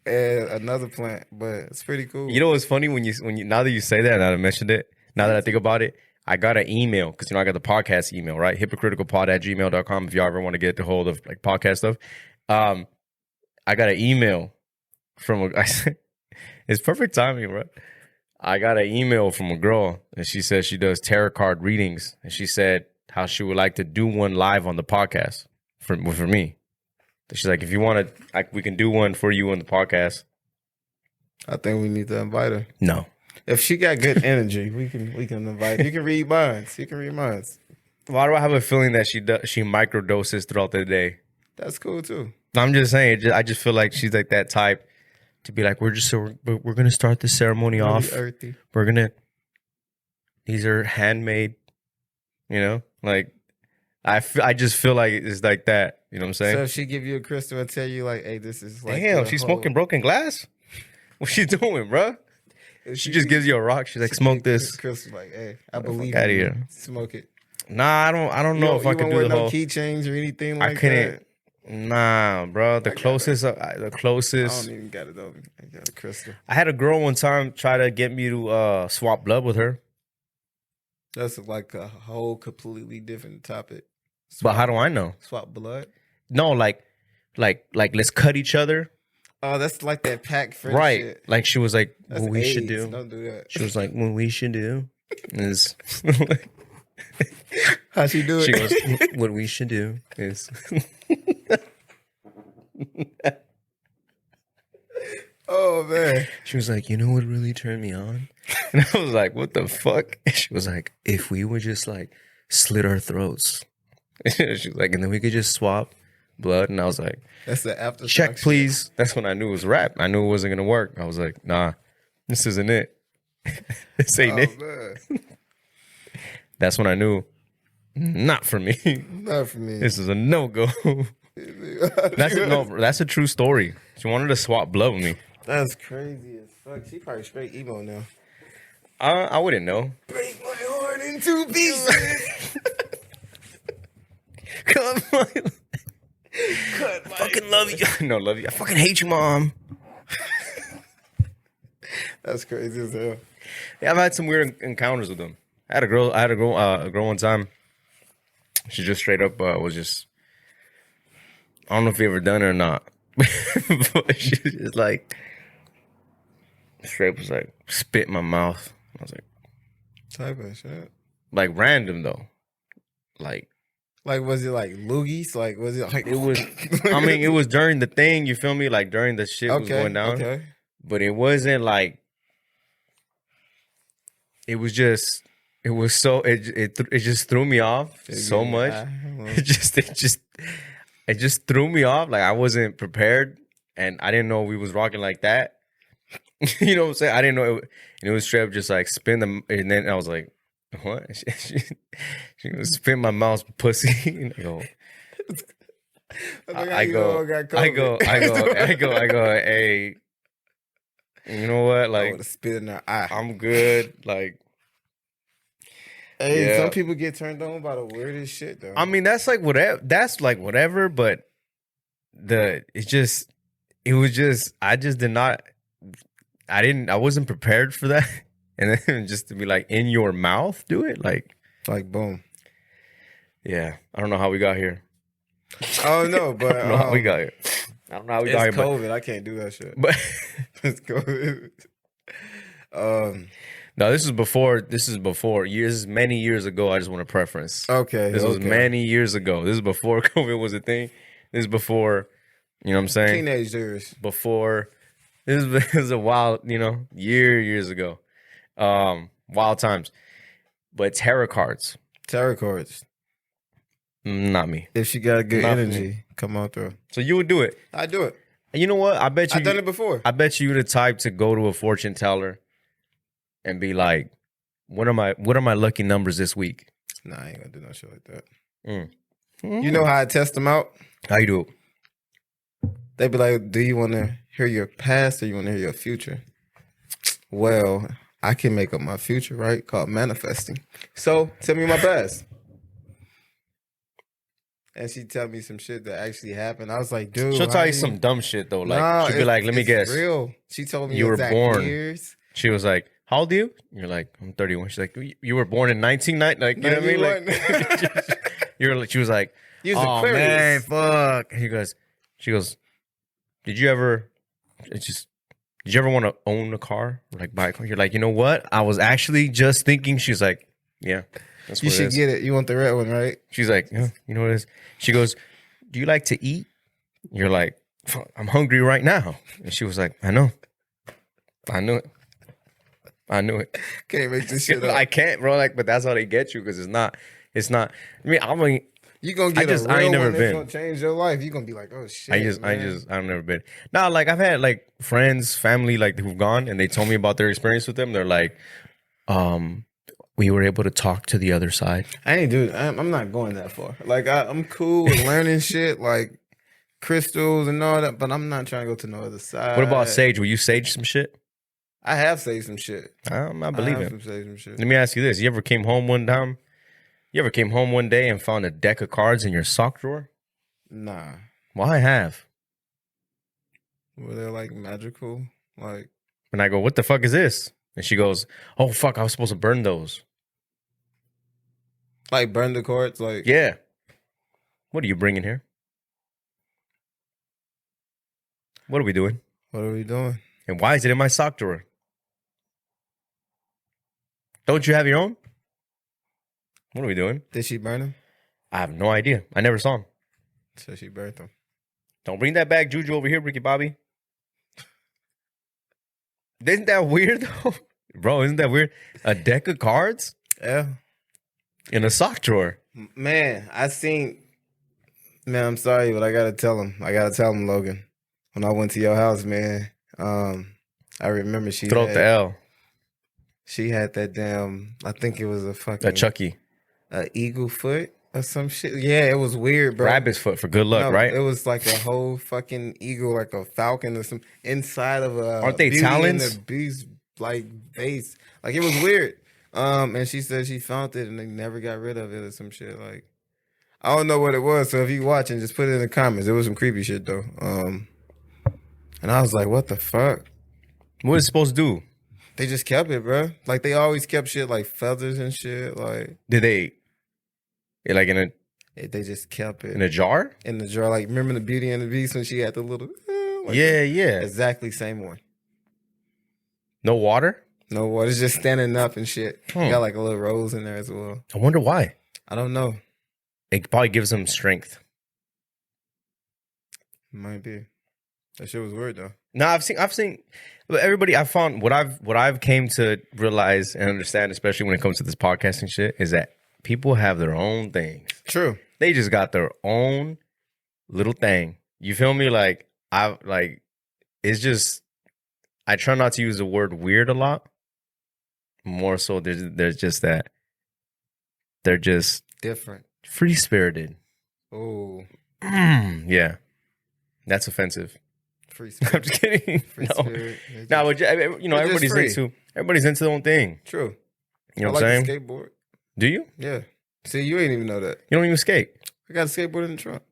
And another plant, but it's pretty cool. You know what's funny when you now that you say that, now that I mentioned it, now that I think about it, I got an email because I got the podcast email, right? hypocriticalpod@gmail.com if y'all ever want to get a hold of like podcast stuff. I got an email from it's perfect timing, bro. I got an email from a girl and she says she does tarot card readings and she said how she would like to do one live on the podcast for me. She's like, if you want to, we can do one for you on the podcast. I think we need to invite her. No. If she got good energy, we can invite her. You can read minds. Why do I have a feeling that she microdoses throughout the day? That's cool too. I'm just saying. I just feel like she's like that type to be like, we're gonna start the ceremony really off. Earthy. These are handmade. You know, like I just feel like it's like that. You know what I'm saying? So if she give you a crystal and tell you like, hey, this is like, damn, she's smoking broken glass. What's she doing, bro? She just gives you a rock. She's like, smoke this. Crystal, like, hey, I believe out of you. Here. Smoke it. Nah, I don't know if I can do the whole keychains or anything like that. I couldn't. Nah, bro. The closest. I don't even got it though. I got a crystal. I had a girl one time try to get me to swap blood with her. That's like a whole completely different topic. But how do I know? Swap blood? No, like let's cut each other. Oh, that's like that pack friendship. Right. Shit. Like she was like, that's what we AIDS. should do. Don't do that. She was like, what we should do is how she do it? She goes, what we should do is oh man. She was like, you know what really turned me on? And I was like, what the fuck? And she was like, if we would just like slit our throats. She was like, and then we could just swap blood. And I was like, that's the after check, please. Shit. That's when I knew it was rap. I knew it wasn't gonna work. I was like, nah, this isn't it. This ain't it. Man. That's when I knew, not for me. Not for me. This is a no-go. That's a true story. She wanted to swap blood with me. That's crazy as fuck. She probably straight emo now. I wouldn't know. Break my heart in 2 pieces. Cut my I fucking love you. No, love you. I fucking hate you, mom. That's crazy as hell. Yeah, I've had some weird encounters with them. I had a girl one time. She just straight up was just. I don't know if you ever done it or not, but she was just like straight was like spit in my mouth. I was like, type of shit. Like random though, like was it like loogies? Like was it like it was? I mean, it was during the thing. You feel me? Like during the shit was going down. Okay. But it wasn't like it was just it just threw me off so much. It just threw me off. Like I wasn't prepared, and I didn't know we was rocking like that. You know what I'm saying? I didn't know it was straight up just like spin them, and then I was like, what? She was spin my mouth's pussy. And I go, hey, you know what? Like, I would have spit in her eye. I'm good. Like, hey, some people get turned on by the weirdest shit, though. I mean, that's like whatever. That's like whatever. But I just did not. I wasn't prepared for that. And then just to be like in your mouth, do it like boom. Yeah, I don't know how we got here. Oh no, but I don't know how we got here. I don't know how we got here. It's COVID. I can't do that shit. But it's COVID. No, this is before years, many years ago. I just want to preference. Okay, this was many years ago. This is before COVID was a thing. This is before, you know what I'm saying? Teenage years. Before this is a wild, years ago. Wild times. But tarot cards. Tarot cards. Not me. If she got good energy, come on through. So you would do it. I do it. You know what? I bet you. I've done it before. I bet you the type to go to a fortune teller and be like, "What are my lucky numbers this week?" Nah, I ain't gonna do no shit like that. You know how I test them out? How you do it? They be like, "Do you want to hear your past or you want to hear your future?" Well, I can make up my future, right? Called manifesting. So tell me my past. And she tell me some shit that actually happened. I was like, dude. She'll tell you some dumb shit though. Like she'll be like, let me guess. Real. She told me you were born. Years. She was like, how old are you? You're like, I'm 31. She's like, you were born in 1990. Like, you know what I mean? Like, she was like, oh man, fuck. She goes, did you ever want to own a car? Or like buy a car? You're like, you know what? I was actually just thinking. She's like, yeah. You should get it. You want the red one, right? She's like, yeah, you know what it is? She goes, do you like to eat? You're like, I'm hungry right now. And she was like, I know. I knew it. Can't make this shit up. I can't, bro. Like, but that's how they get you because it's not. I mean, you gonna get a real I ain't never one been. That's gonna change your life. You gonna be like, oh shit. I've never been. Now, like I've had like friends, family, like who've gone and they told me about their experience with them. They're like, we were able to talk to the other side. I'm not going that far. Like I'm cool with learning shit like crystals and all that, but I'm not trying to go to no other side. What about sage? Will you sage some shit? I have saged some shit. I believe it. Some shit. Let me ask you this: You ever came home one day and found a deck of cards in your sock drawer? Nah. Well, I have. Were they like magical? Like, and I go, what the fuck is this? And she goes, oh, fuck, I was supposed to burn those. Like burn the cards? Like, yeah. What are you bringing here? What are we doing? And why is it in my sock drawer? Don't you have your own? What are we doing? Did she burn them? I have no idea. I never saw them. So she burnt them. Don't bring that back juju over here, Ricky Bobby. Isn't that weird though? Bro, isn't that weird? A deck of cards? Yeah. In a sock drawer. Man, I'm sorry, but I gotta tell him, Logan. When I went to your house, man, I remember the L. She had that damn, I think it was a Chucky. Eagle foot or some shit. Yeah, it was weird, bro. Rabbit's foot for good luck, right? It was like a whole fucking eagle, like a falcon or some inside of a. Aren't they talons? In the beast like base, like it was weird. And she said she found it and they never got rid of it or some shit. Like, I don't know what it was. So if you watching, just put it in the comments. It was some creepy shit though. And I was like, what the fuck? What is it supposed to do? They just kept it, bro. Like they always kept shit like feathers and shit. Like, did they? Like in a? They just kept it in a jar. In the jar, like remember the Beauty and the Beast when she had the little. Like yeah. Exactly same one. No water. No water. It's just standing up and shit. Got like a little rose in there as well. I wonder why. I don't know. It probably gives them strength. Might be. That shit was weird though. No, I've seen. But everybody, I found what I've came to realize and understand, especially when it comes to this podcasting shit, is that people have their own things. True. They just got their own little thing. You feel me? Like it's just. I try not to use the word weird a lot. More so, there's just that. They're just different, free spirited. Oh, yeah, that's offensive. Free spirit. I'm just kidding. Free spirit. No, everybody's into their own thing. True. You know what I'm saying? Skateboard. Do you? Yeah. See, you ain't even know that. You don't even skate. I got a skateboard in the trunk.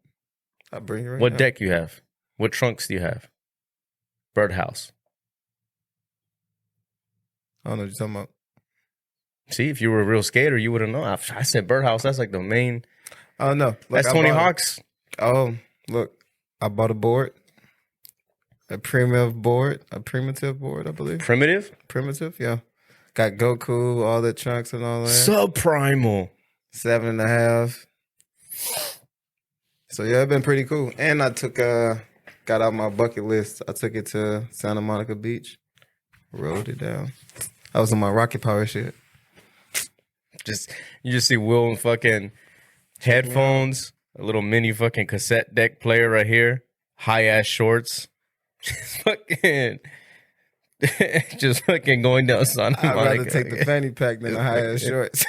I'll bring it right What now. deck you have? What trunks do you have? Birdhouse. I don't know what you're talking about. See, if you were a real skater, you would have known. I said birdhouse. That's like the main. Oh no, that's Tony Hawk's. Oh, look, I bought a board. A primitive board, I believe. Primitive, yeah. Got Goku, all the trunks and all that. Subprimal. 7.5. So yeah, it's been pretty cool. And I took got out my bucket list. I took it to Santa Monica Beach. Rode it down. I was on my rocket power shit. You just see Will in fucking headphones, a little mini fucking cassette deck player right here, high ass shorts. Just fucking going down Santa Monica. I'd rather take the fanny pack than the high ass shorts.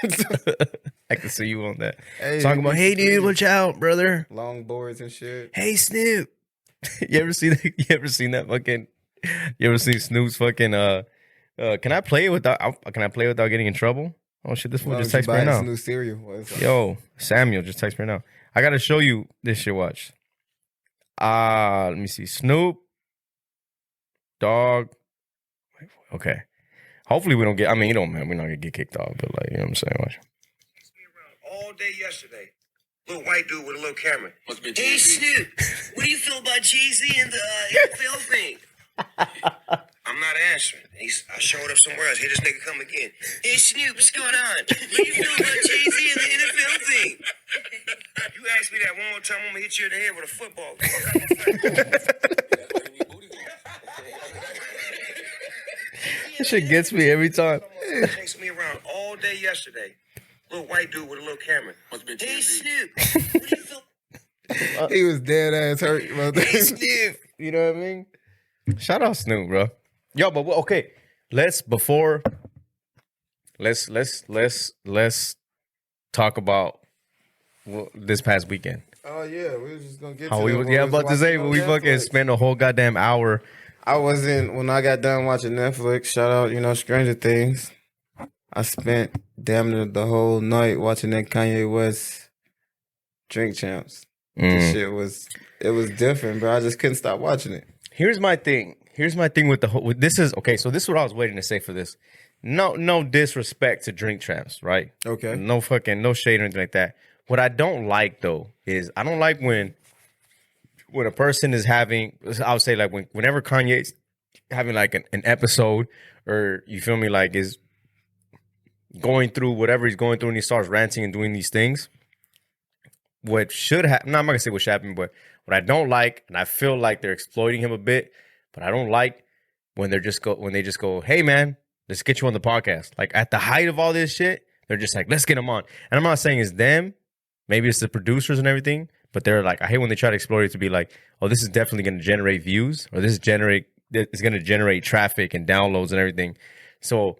I can see you on that. Hey, talking about, hey dude, watch out, brother. Long boards and shit. Hey Snoop. You ever seen that fucking? You ever seen Snoop's fucking? Can I play it without getting in trouble? Oh shit, this fool just texted me right now. New cereal. Yo, Samuel just texted me right now. I gotta show you this shit. Watch. Let me see. Snoop. Dog. Okay. Hopefully we don't get. I mean, man, we're not gonna get kicked off, but like, you know what I'm saying? Watch. All day yesterday. Little white dude with a little camera. Hey Snoop, what do you feel about Eazy and the NFL thing? I'm not answering. I showed up somewhere else. Here this nigga come again. Hey Snoop, what's going on? What do you feel about Eazy and the NFL thing? You ask me that one more time, I'm gonna hit you in the head with a football. This shit gets me every time. Chased me around all day yesterday. Little white dude with a little camera. Hey Snoop, what do you feel? He was dead ass hurt. Hey Snoop, you know what I mean? Shout out Snoop, bro. Yo, but okay, let's talk about this past weekend. Oh yeah, we were just gonna get how to we that. was, yeah, about to say, but we fucking spent a whole goddamn hour. When I got done watching Netflix, shout out, Stranger Things. I spent damn near the whole night watching that Kanye West Drink Champs. This shit was different, bro. I just couldn't stop watching it. Here's my thing with this is okay. So this is what I was waiting to say for this. No disrespect to Drink Champs, right? Okay. No shade or anything like that. What I don't like though is I don't like when a person is having, I would say like whenever Kanye's having like an episode, or you feel me, like is going through whatever he's going through and he starts ranting and doing these things. What should happen, I'm not gonna say what should happen, but what I don't like, and I feel like they're exploiting him a bit, but I don't like when they just go, hey man, let's get you on the podcast. Like at the height of all this shit, they're just like, let's get him on. And I'm not saying it's them, maybe it's the producers and everything, but they're like, I hate when they try to exploit it to be like, oh, this is definitely gonna generate views, or this is gonna generate traffic and downloads and everything. So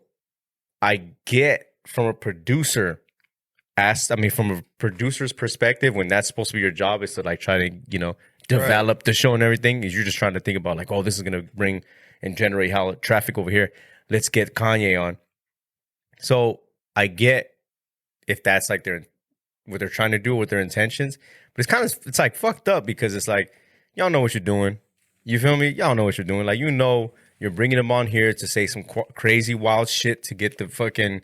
I get from a producer's perspective, when that's supposed to be your job, is to like try to, develop the show and everything, is you're just trying to think about like, oh, this is going to bring and generate traffic over here. Let's get Kanye on. So I get if that's like what they're trying to do with their intentions, but it's like fucked up because it's like, y'all know what you're doing. You feel me? Y'all know what you're doing. Like, you're bringing him on here to say some crazy wild shit to get the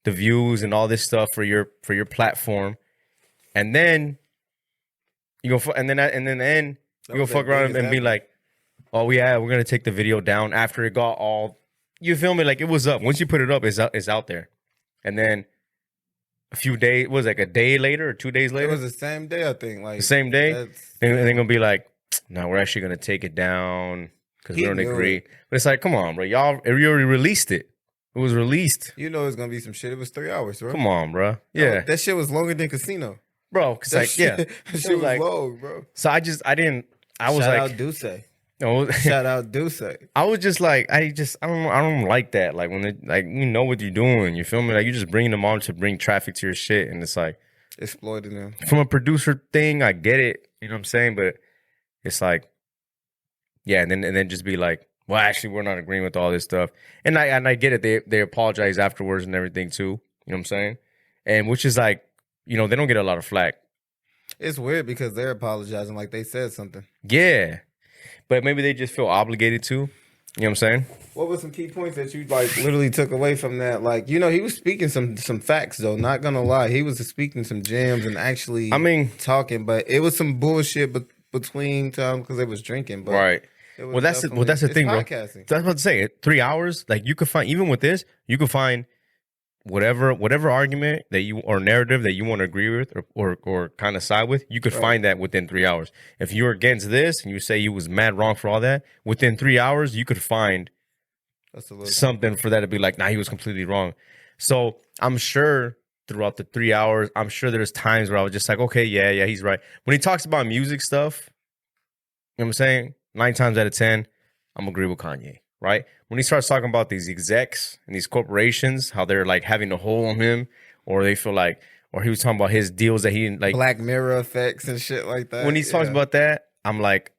views and all this stuff for your platform, and then you go and then you go fuck around and be like, oh yeah, we're gonna take the video down after it got all. You feel me? Like it was up. Once you put it up, it's out there, and then a few days, it was like a day later or 2 days later. It was the same day, I think. Like the same day, and they're gonna be like, no, we're actually gonna take it down because we don't agree. But it's like, come on, bro, you already released it. It was released. You know it's gonna be some shit. It was 3 hours, bro. Come on, bro. Yeah, that shit was longer than Casino, bro. Cause like, yeah, that shit was like, long, bro. So I was Shout like, out Duce. no, Shout out Duce. I was just like, I don't like that. Like when like you know what you're doing, you feel me? Like you're just bringing them on to bring traffic to your shit, and it's like exploiting them. From a producer thing, I get it. You know what I'm saying? But it's like, yeah, and then just be like, well, actually, we're not agreeing with all this stuff, and I get it. They apologize afterwards and everything too. You know what I'm saying? And which is like, you know, they don't get a lot of flack. It's weird because they're apologizing like they said something. Yeah. But maybe they just feel obligated to. You know what I'm saying? What were some key points that you like literally took away from that? Like, you know, he was speaking some facts though. Not gonna lie, he was speaking some gems and actually, talking. But it was some bullshit between time because they was drinking. But right. Well, that's the thing, bro. That's what I was about to say. 3 hours, like you could find even with this, you could find whatever argument that you or narrative that you want to agree with or kind of side with, you could find that within 3 hours. If you're against this and you say you was mad wrong for all that, within 3 hours you could find something for that to be like, nah, he was completely wrong. So I'm sure throughout the 3 hours, I'm sure there's times where I was just like, okay, yeah, he's right. When he talks about music stuff, you know what I'm saying? 9 times out of 10, I'm agree with Kanye. Right? When he starts talking about these execs and these corporations, how they're like having a hold on him, or they feel like, or he was talking about his deals that he didn't like. Black Mirror effects and shit like that. When he talks about that, I'm like,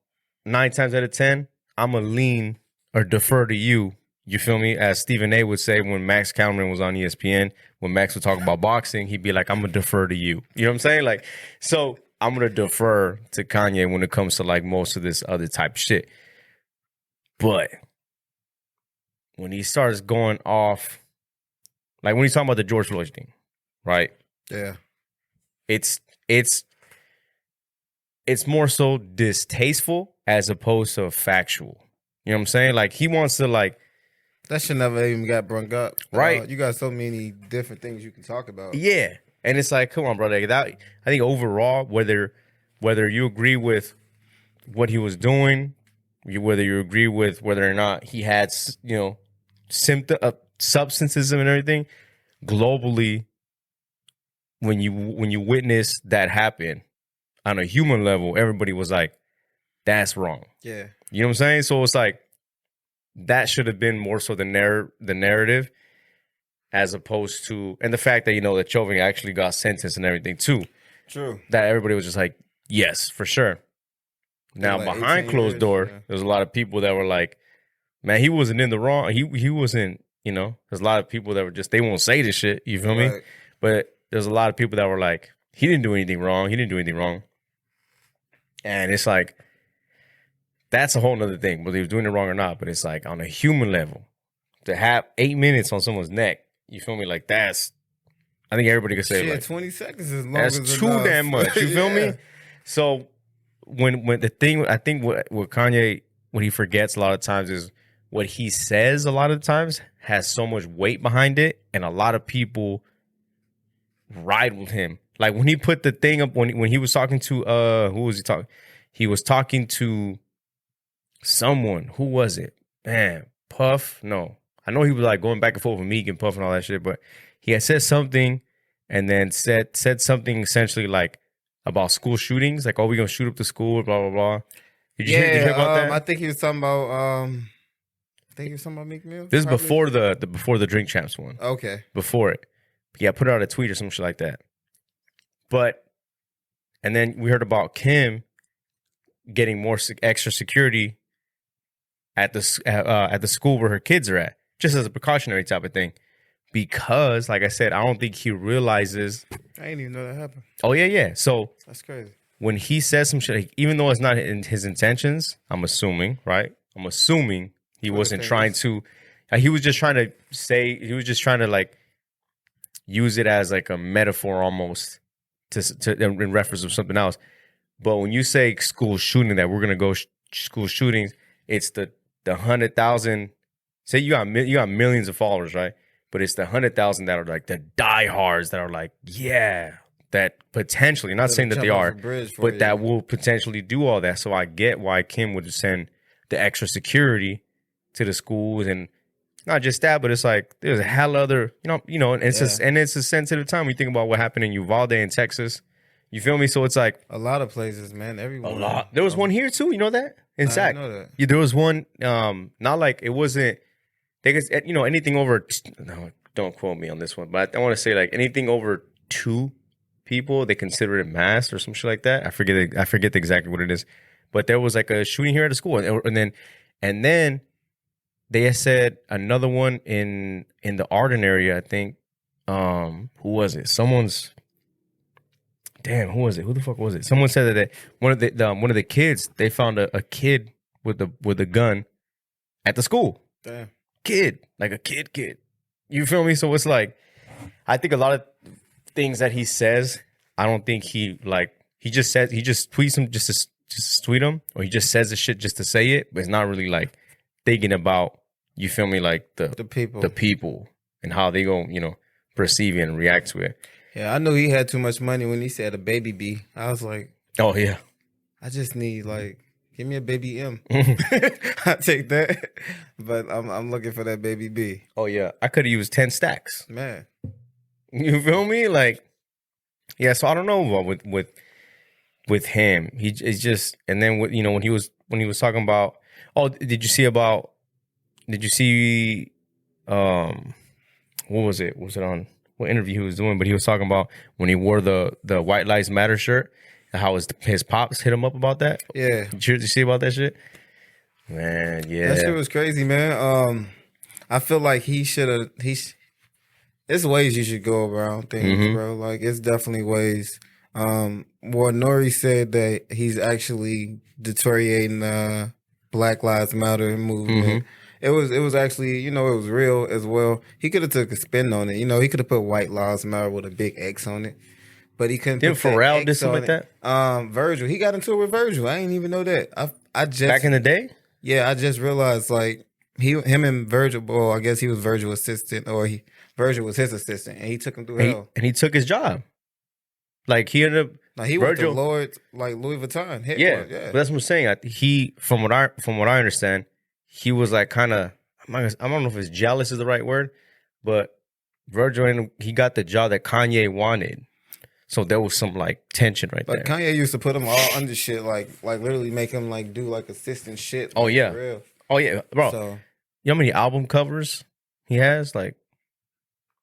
9 times out of 10, I'm going to lean or defer to you. You feel me? As Stephen A would say when Max Cameron was on ESPN, when Max would talk about boxing, he'd be like, I'm going to defer to you. You know what I'm saying? Like, so I'm going to defer to Kanye when it comes to like most of this other type of shit. But when he starts going off, like when he's talking about the George Floyd thing, right? Yeah. It's more so distasteful as opposed to factual. You know what I'm saying? Like he wants to like. That should never even got brung up. Right. You got so many different things you can talk about. Yeah. And it's like, come on, brother. I think overall, whether you agree with what he was doing, whether you agree with whether or not he had, you know, substances and everything, globally, when you witness that happen on a human level, everybody was like, that's wrong. Yeah. You know what I'm saying? So it's like that should have been more so the narrative as opposed to, and the fact that, you know, that Chauvin actually got sentenced and everything too. True. That everybody was just like, yes, for sure. Now, like behind closed door, there's a lot of people that were like, man, he wasn't in the wrong. He wasn't, you know, there's a lot of people that were just, they won't say this shit. You feel me? But there's a lot of people that were like, he didn't do anything wrong. He didn't do anything wrong. And it's like, that's a whole nother thing, whether he was doing it wrong or not. But it's like on a human level, to have 8 minutes on someone's neck, you feel me? Like that's, I think everybody could say shit, like 20 seconds is long. That's too damn much. You feel me? So when the thing, I think what Kanye, what he forgets a lot of times is what he says a lot of times has so much weight behind it, and a lot of people ride with him. Like when he put the thing up, when he was talking to who was he talking? He was talking to someone. Who was it? Man, Puff? No. I know he was like going back and forth with Meek and Puff and all that shit, but he had said something and then said something essentially like about school shootings, like, oh, we're gonna shoot up the school, blah blah blah. Did you hear about that? I think he was talking about Meek Mill. This is before the Drink Champs one. Okay. Before it. Yeah, put out a tweet or some shit like that. But and then we heard about Kim getting more extra security at the school where her kids are at, just as a precautionary type of thing. Because, like I said, I don't think he realizes. I didn't even know that happened. Oh yeah. So that's crazy. When he says some shit, like, even though it's not in his intentions, I'm assuming, right? I'm assuming he wasn't trying to. He was just trying to say. He was just trying to like use it as like a metaphor almost to in reference of something else. But when you say school shooting, that we're gonna go school shootings, it's the 100,000. Say you got millions of followers, right? But it's the 100,000 that are like the diehards that are like, yeah, that potentially, not saying that they are, but that will potentially do all that. So I get why Kim would send the extra security to the schools, and not just that, but it's like there's a hell other, and it's a sensitive time when you think about what happened in Uvalde in Texas. You feel me? So it's like a lot of places, man. Everywhere. A lot. There was one here too. You know that? In Sac. Yeah, there was one. Not like it wasn't. They guess anything over. No, don't quote me on this one, but I want to say like anything over 2 people, they consider it mass or some shit like that. I forget exactly what it is, but there was like a shooting here at a school, and then they said another one in the Arden area. I think. Who was it? Damn, who was it? Who the fuck was it? Someone said that one of the kids, they found a kid with a gun at the school. Damn. Kid, like a kid. You feel me? So it's like, I think a lot of things that he says, I don't think he just tweets them just to tweet them, or he just says the shit just to say it, but it's not really like thinking about, you feel me, like the people and how they go, perceive it and react to it. Yeah, I knew he had too much money when he said a baby B. I was like, oh yeah, I just need give me a baby M. I take that, but I'm looking for that baby B. Oh yeah, I could have used 10 stacks. Man, you feel me? Like, yeah. So I don't know with him. It's just, and then when he was talking about. Oh, did you see? What was it? Was it on? What interview he was doing, but he was talking about when he wore the White Lives Matter shirt and how his pops hit him up about that. Yeah. Did you see about that shit? Man, yeah. That shit was crazy, man. I feel like there's ways you should go around things, bro. Like, it's definitely ways. Nori said that he's actually deteriorating Black Lives Matter movement. It was actually, it was real as well. He could have took a spin on it. He could have put White Lives Matter with a big X on it. But he couldn't put Pharrell did something like that? Virgil. He got into it with Virgil. I didn't even know that. I just back in the day? Yeah, I just realized like him and Virgil, well, I guess he was Virgil's assistant, or Virgil was his assistant, and he took him through hell. And he took his job. Like he ended up he went to Lord, like Louis Vuitton. Yeah. But that's what I'm saying. From what I understand, he was like kind of, I don't know if it's jealous is the right word, but Virgil, he got the job that Kanye wanted. So there was some like tension right there. Kanye used to put him all under shit, like literally make him like do like assistant shit. Oh yeah. For real. Oh yeah. Bro, you know how many album covers he has? Like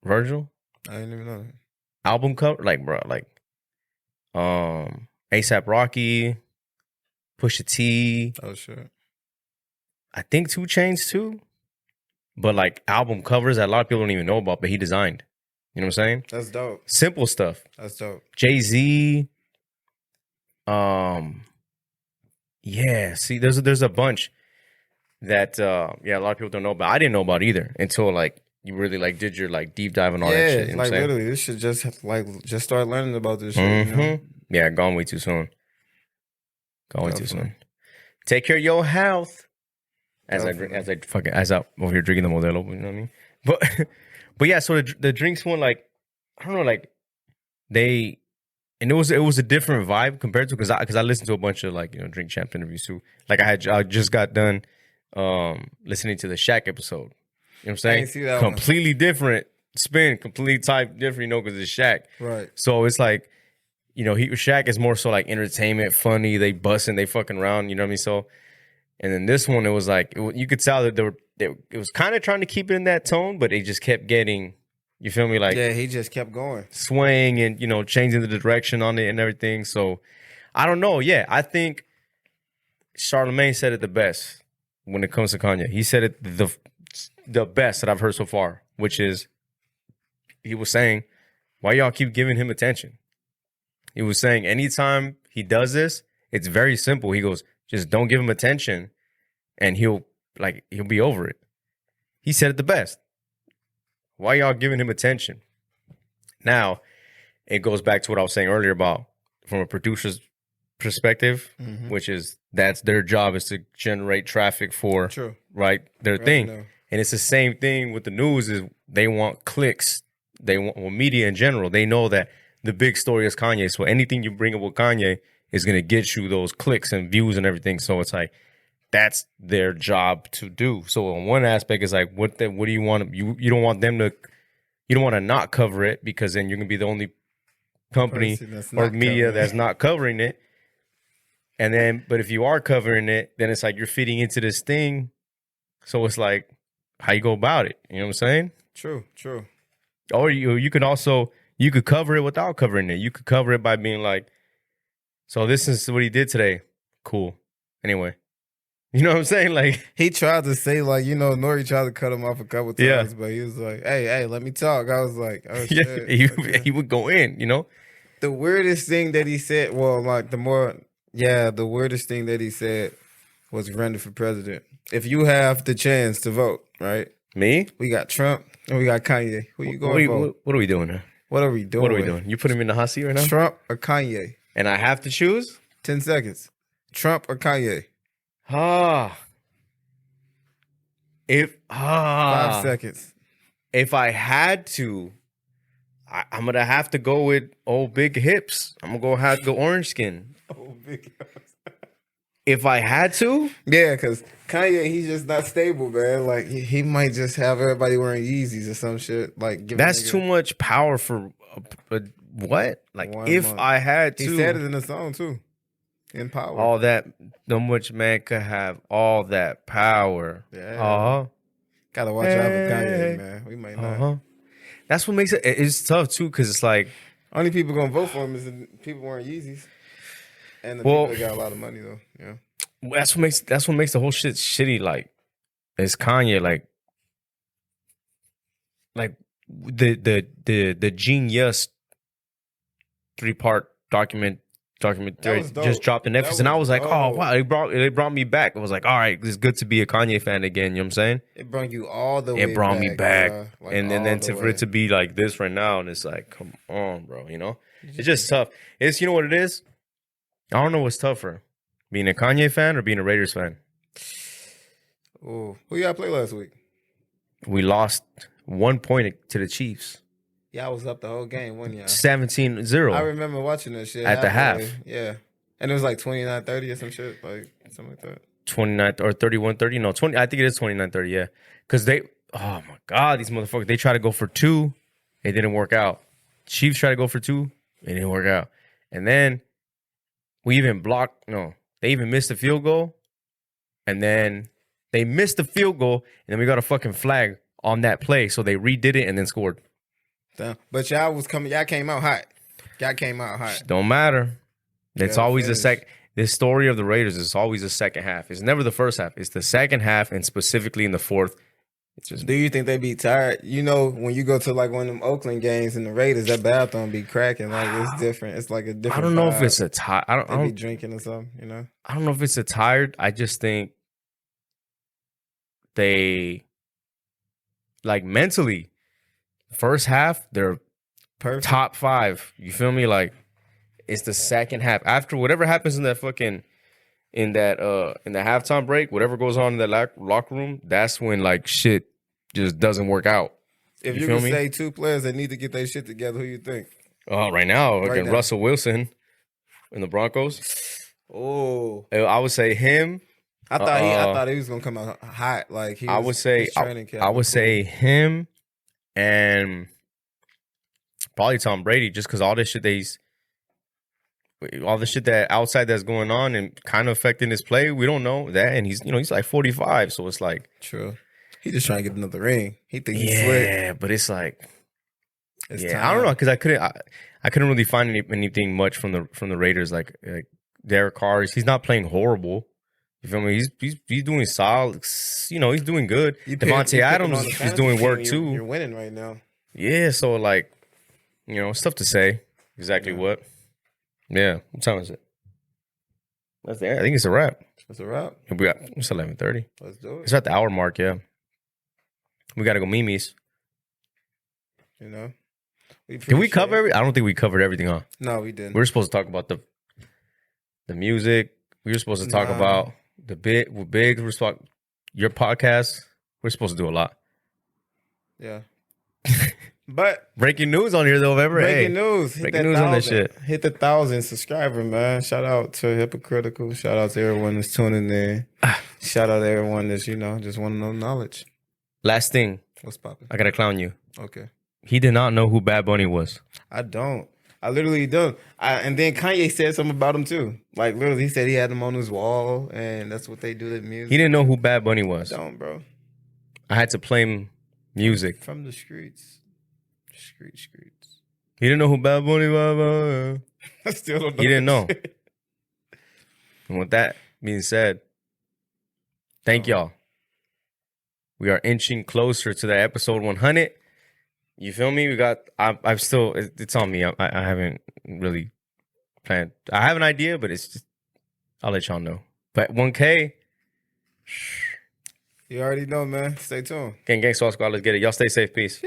Virgil? I didn't even know that. Album cover? Like, bro, like A$AP Rocky, Pusha T. Oh shit. I think 2 Chainz too, but like album covers that a lot of people don't even know about, but he designed. You know what I'm saying? That's dope. Simple stuff. That's dope. Jay-Z. Yeah. See, there's a bunch that a lot of people don't know about. I didn't know about either until like you really like did your like deep dive and all that shit. You know like literally, this should just start learning about this shit. Yeah, gone way too soon. Too soon. Take care of your health. As I over here drinking the Modelo, you know what I mean? But yeah, so the drinks one, like, I don't know, like it was a different vibe compared to, because I listened to a bunch of like, Drink Champ interviews too. Like I just got done listening to the Shaq episode. You know what I'm saying? I didn't see that completely different spin, completely type different, because it's Shaq. Right. So it's like, Shaq is more so like entertainment, funny, they busting, they fucking around, you know what I mean? So, and then this one, it was like, you could tell that it was kind of trying to keep it in that tone, but it just kept getting, you feel me? Like, yeah, he just kept going. Swaying and, changing the direction on it and everything. So, I don't know. Yeah, I think Charlamagne said it the best when it comes to Kanye. He said it the best that I've heard so far, which is, he was saying, why y'all keep giving him attention? He was saying anytime he does this, it's very simple. He goes, just don't give him attention and he'll be over it. He said it the best. Why y'all giving him attention? Now, it goes back to what I was saying earlier about from a producer's perspective, which is that's their job, is to generate traffic for their thing. And it's the same thing with the news, is they want clicks. They want media in general. They know that the big story is Kanye. So anything you bring up with Kanye is gonna get you those clicks and views and everything. So it's like that's their job to do. So on one aspect, it's like what do you want? You don't want them to. You don't want to not cover it because then you're gonna be the only company or media that's not covering it. And then, but if you are covering it, then it's like you're feeding into this thing. So it's like how you go about it. You know what I'm saying? True. Or you could cover it without covering it. You could cover it by being like, so this is what he did today. Cool. Anyway. You know what I'm saying? Like he tried to say, like, Nori tried to cut him off a couple times, but he was like, hey, let me talk. I was like, oh shit. He would go in, The weirdest thing that he said, the weirdest thing that he said was running for president. If you have the chance to vote, right? Me? We got Trump and we got Kanye. Who you going to vote? What are we doing here? What are we doing? You put him in the hot seat right now? Trump or Kanye? And I have to choose? 10 seconds. Trump or Kanye? 5 seconds. If I had to, I'm gonna have to go with old big hips. I'm gonna have to go orange skin. Old big hips. If I had to, yeah, because Kanye, he's just not stable, man. Like he might just have everybody wearing Yeezys or some shit. Like that's too much power for what? Like if month. I had to, he said it in the song too. In power. All that, no much man could have all that power. Yeah. Gotta watch out for Kanye, man. We might not. That's what makes it's tough too, because it's like only people gonna vote for him is the people wearing Yeezys. And the people that got a lot of money though. Yeah. That's what makes the whole shit shitty. Like, it's Kanye, like the Genius 3-part documentary just dropped in Netflix, and I was like, oh wow, they brought me back. I was like, all right, it's good to be a Kanye fan again. You know what I'm saying? It brought you all the way. It brought me back, like and then for it to be like this right now, and it's like, come on, bro. It's just tough. It's what it is. I don't know what's tougher, being a Kanye fan or being a Raiders fan. Oh, who y'all play last week? We lost 1 point to the Chiefs. Yeah, I was up the whole game, wasn't y'all? 17-0. I remember watching that shit. At the half. Yeah. And it was like 29-30 or some shit, like something like that. 29 or 31-30. No, 20. I think it is 29-30, yeah. Because oh my God, these motherfuckers, they try to go for 2. It didn't work out. Chiefs try to go for 2. It didn't work out. And then they even missed a field goal. And then they missed the field goal. And then we got a fucking flag on that play. So they redid it and then scored. But y'all came out hot. Don't matter. It's always the story of the Raiders is always the second half. It's never the first half. It's the second half, and specifically in the fourth. It's just. Do you think they be tired? When you go to like one of them Oakland games and the Raiders, that bathroom be cracking. Like it's different. It's like a different. I don't know vibe. if it's a tired. I don't be drinking or something. I don't know if it's a tired. I just think they like mentally. First half, they're perfect. Top 5. You feel me? Like it's the second half. After whatever happens in that fucking in the halftime break, whatever goes on in the locker room, that's when like shit just doesn't work out. If you could say 2 players that need to get their shit together, who you think? Right now, Russell Wilson in the Broncos. Oh, I would say him. I thought he was gonna come out hot. Like I would say him. And probably Tom Brady, just because all the shit that outside that's going on and kind of affecting his play, we don't know that. And he's like 45, so it's like true. He's just trying to get another ring. He thinks he's slick. Yeah, but it's like, I don't know, because I couldn't really find anything much from the Raiders. Like Derek Carr, he's not playing horrible. You feel me? He's doing solid. He's doing good. Devontae Adams is doing work too. You're winning right now. Yeah, so like, it's tough to say exactly what. Yeah, what time is it? I think it's a wrap. It's a wrap. It's 11:30. Let's do it. It's at the hour mark. Yeah, we got to go Mimi's. Can we cover everything? I don't think we covered everything, huh? No, we didn't. We were supposed to talk about the music. We were supposed to talk about the big. Your podcast. We're supposed to do a lot. Yeah. But breaking news on here though, remember? Breaking news. Breaking news on this shit. Hit the 1,000 subscriber, man. Shout out to Hypocritical. Shout out to everyone that's tuning in. Shout out to everyone that's, just want to know knowledge. Last thing. What's popping? I gotta clown you. Okay. He did not know who Bad Bunny was. I don't. I literally don't. And then Kanye said something about him too. Like literally, he said he had him on his wall, and that's what they do to music. He didn't know who Bad Bunny was. I don't, bro. I had to play him music from the streets. Streets. He didn't know who Bad Bunny was. I still don't know. He didn't know. And with that being said, thank y'all. We are inching closer to that episode 100. You feel me? We got. I've still. It's on me. I haven't really planned. I have an idea, but it's just. I'll let y'all know. But 1K. You already know, man. Stay tuned. Gang Squad. Let's get it. Y'all stay safe. Peace.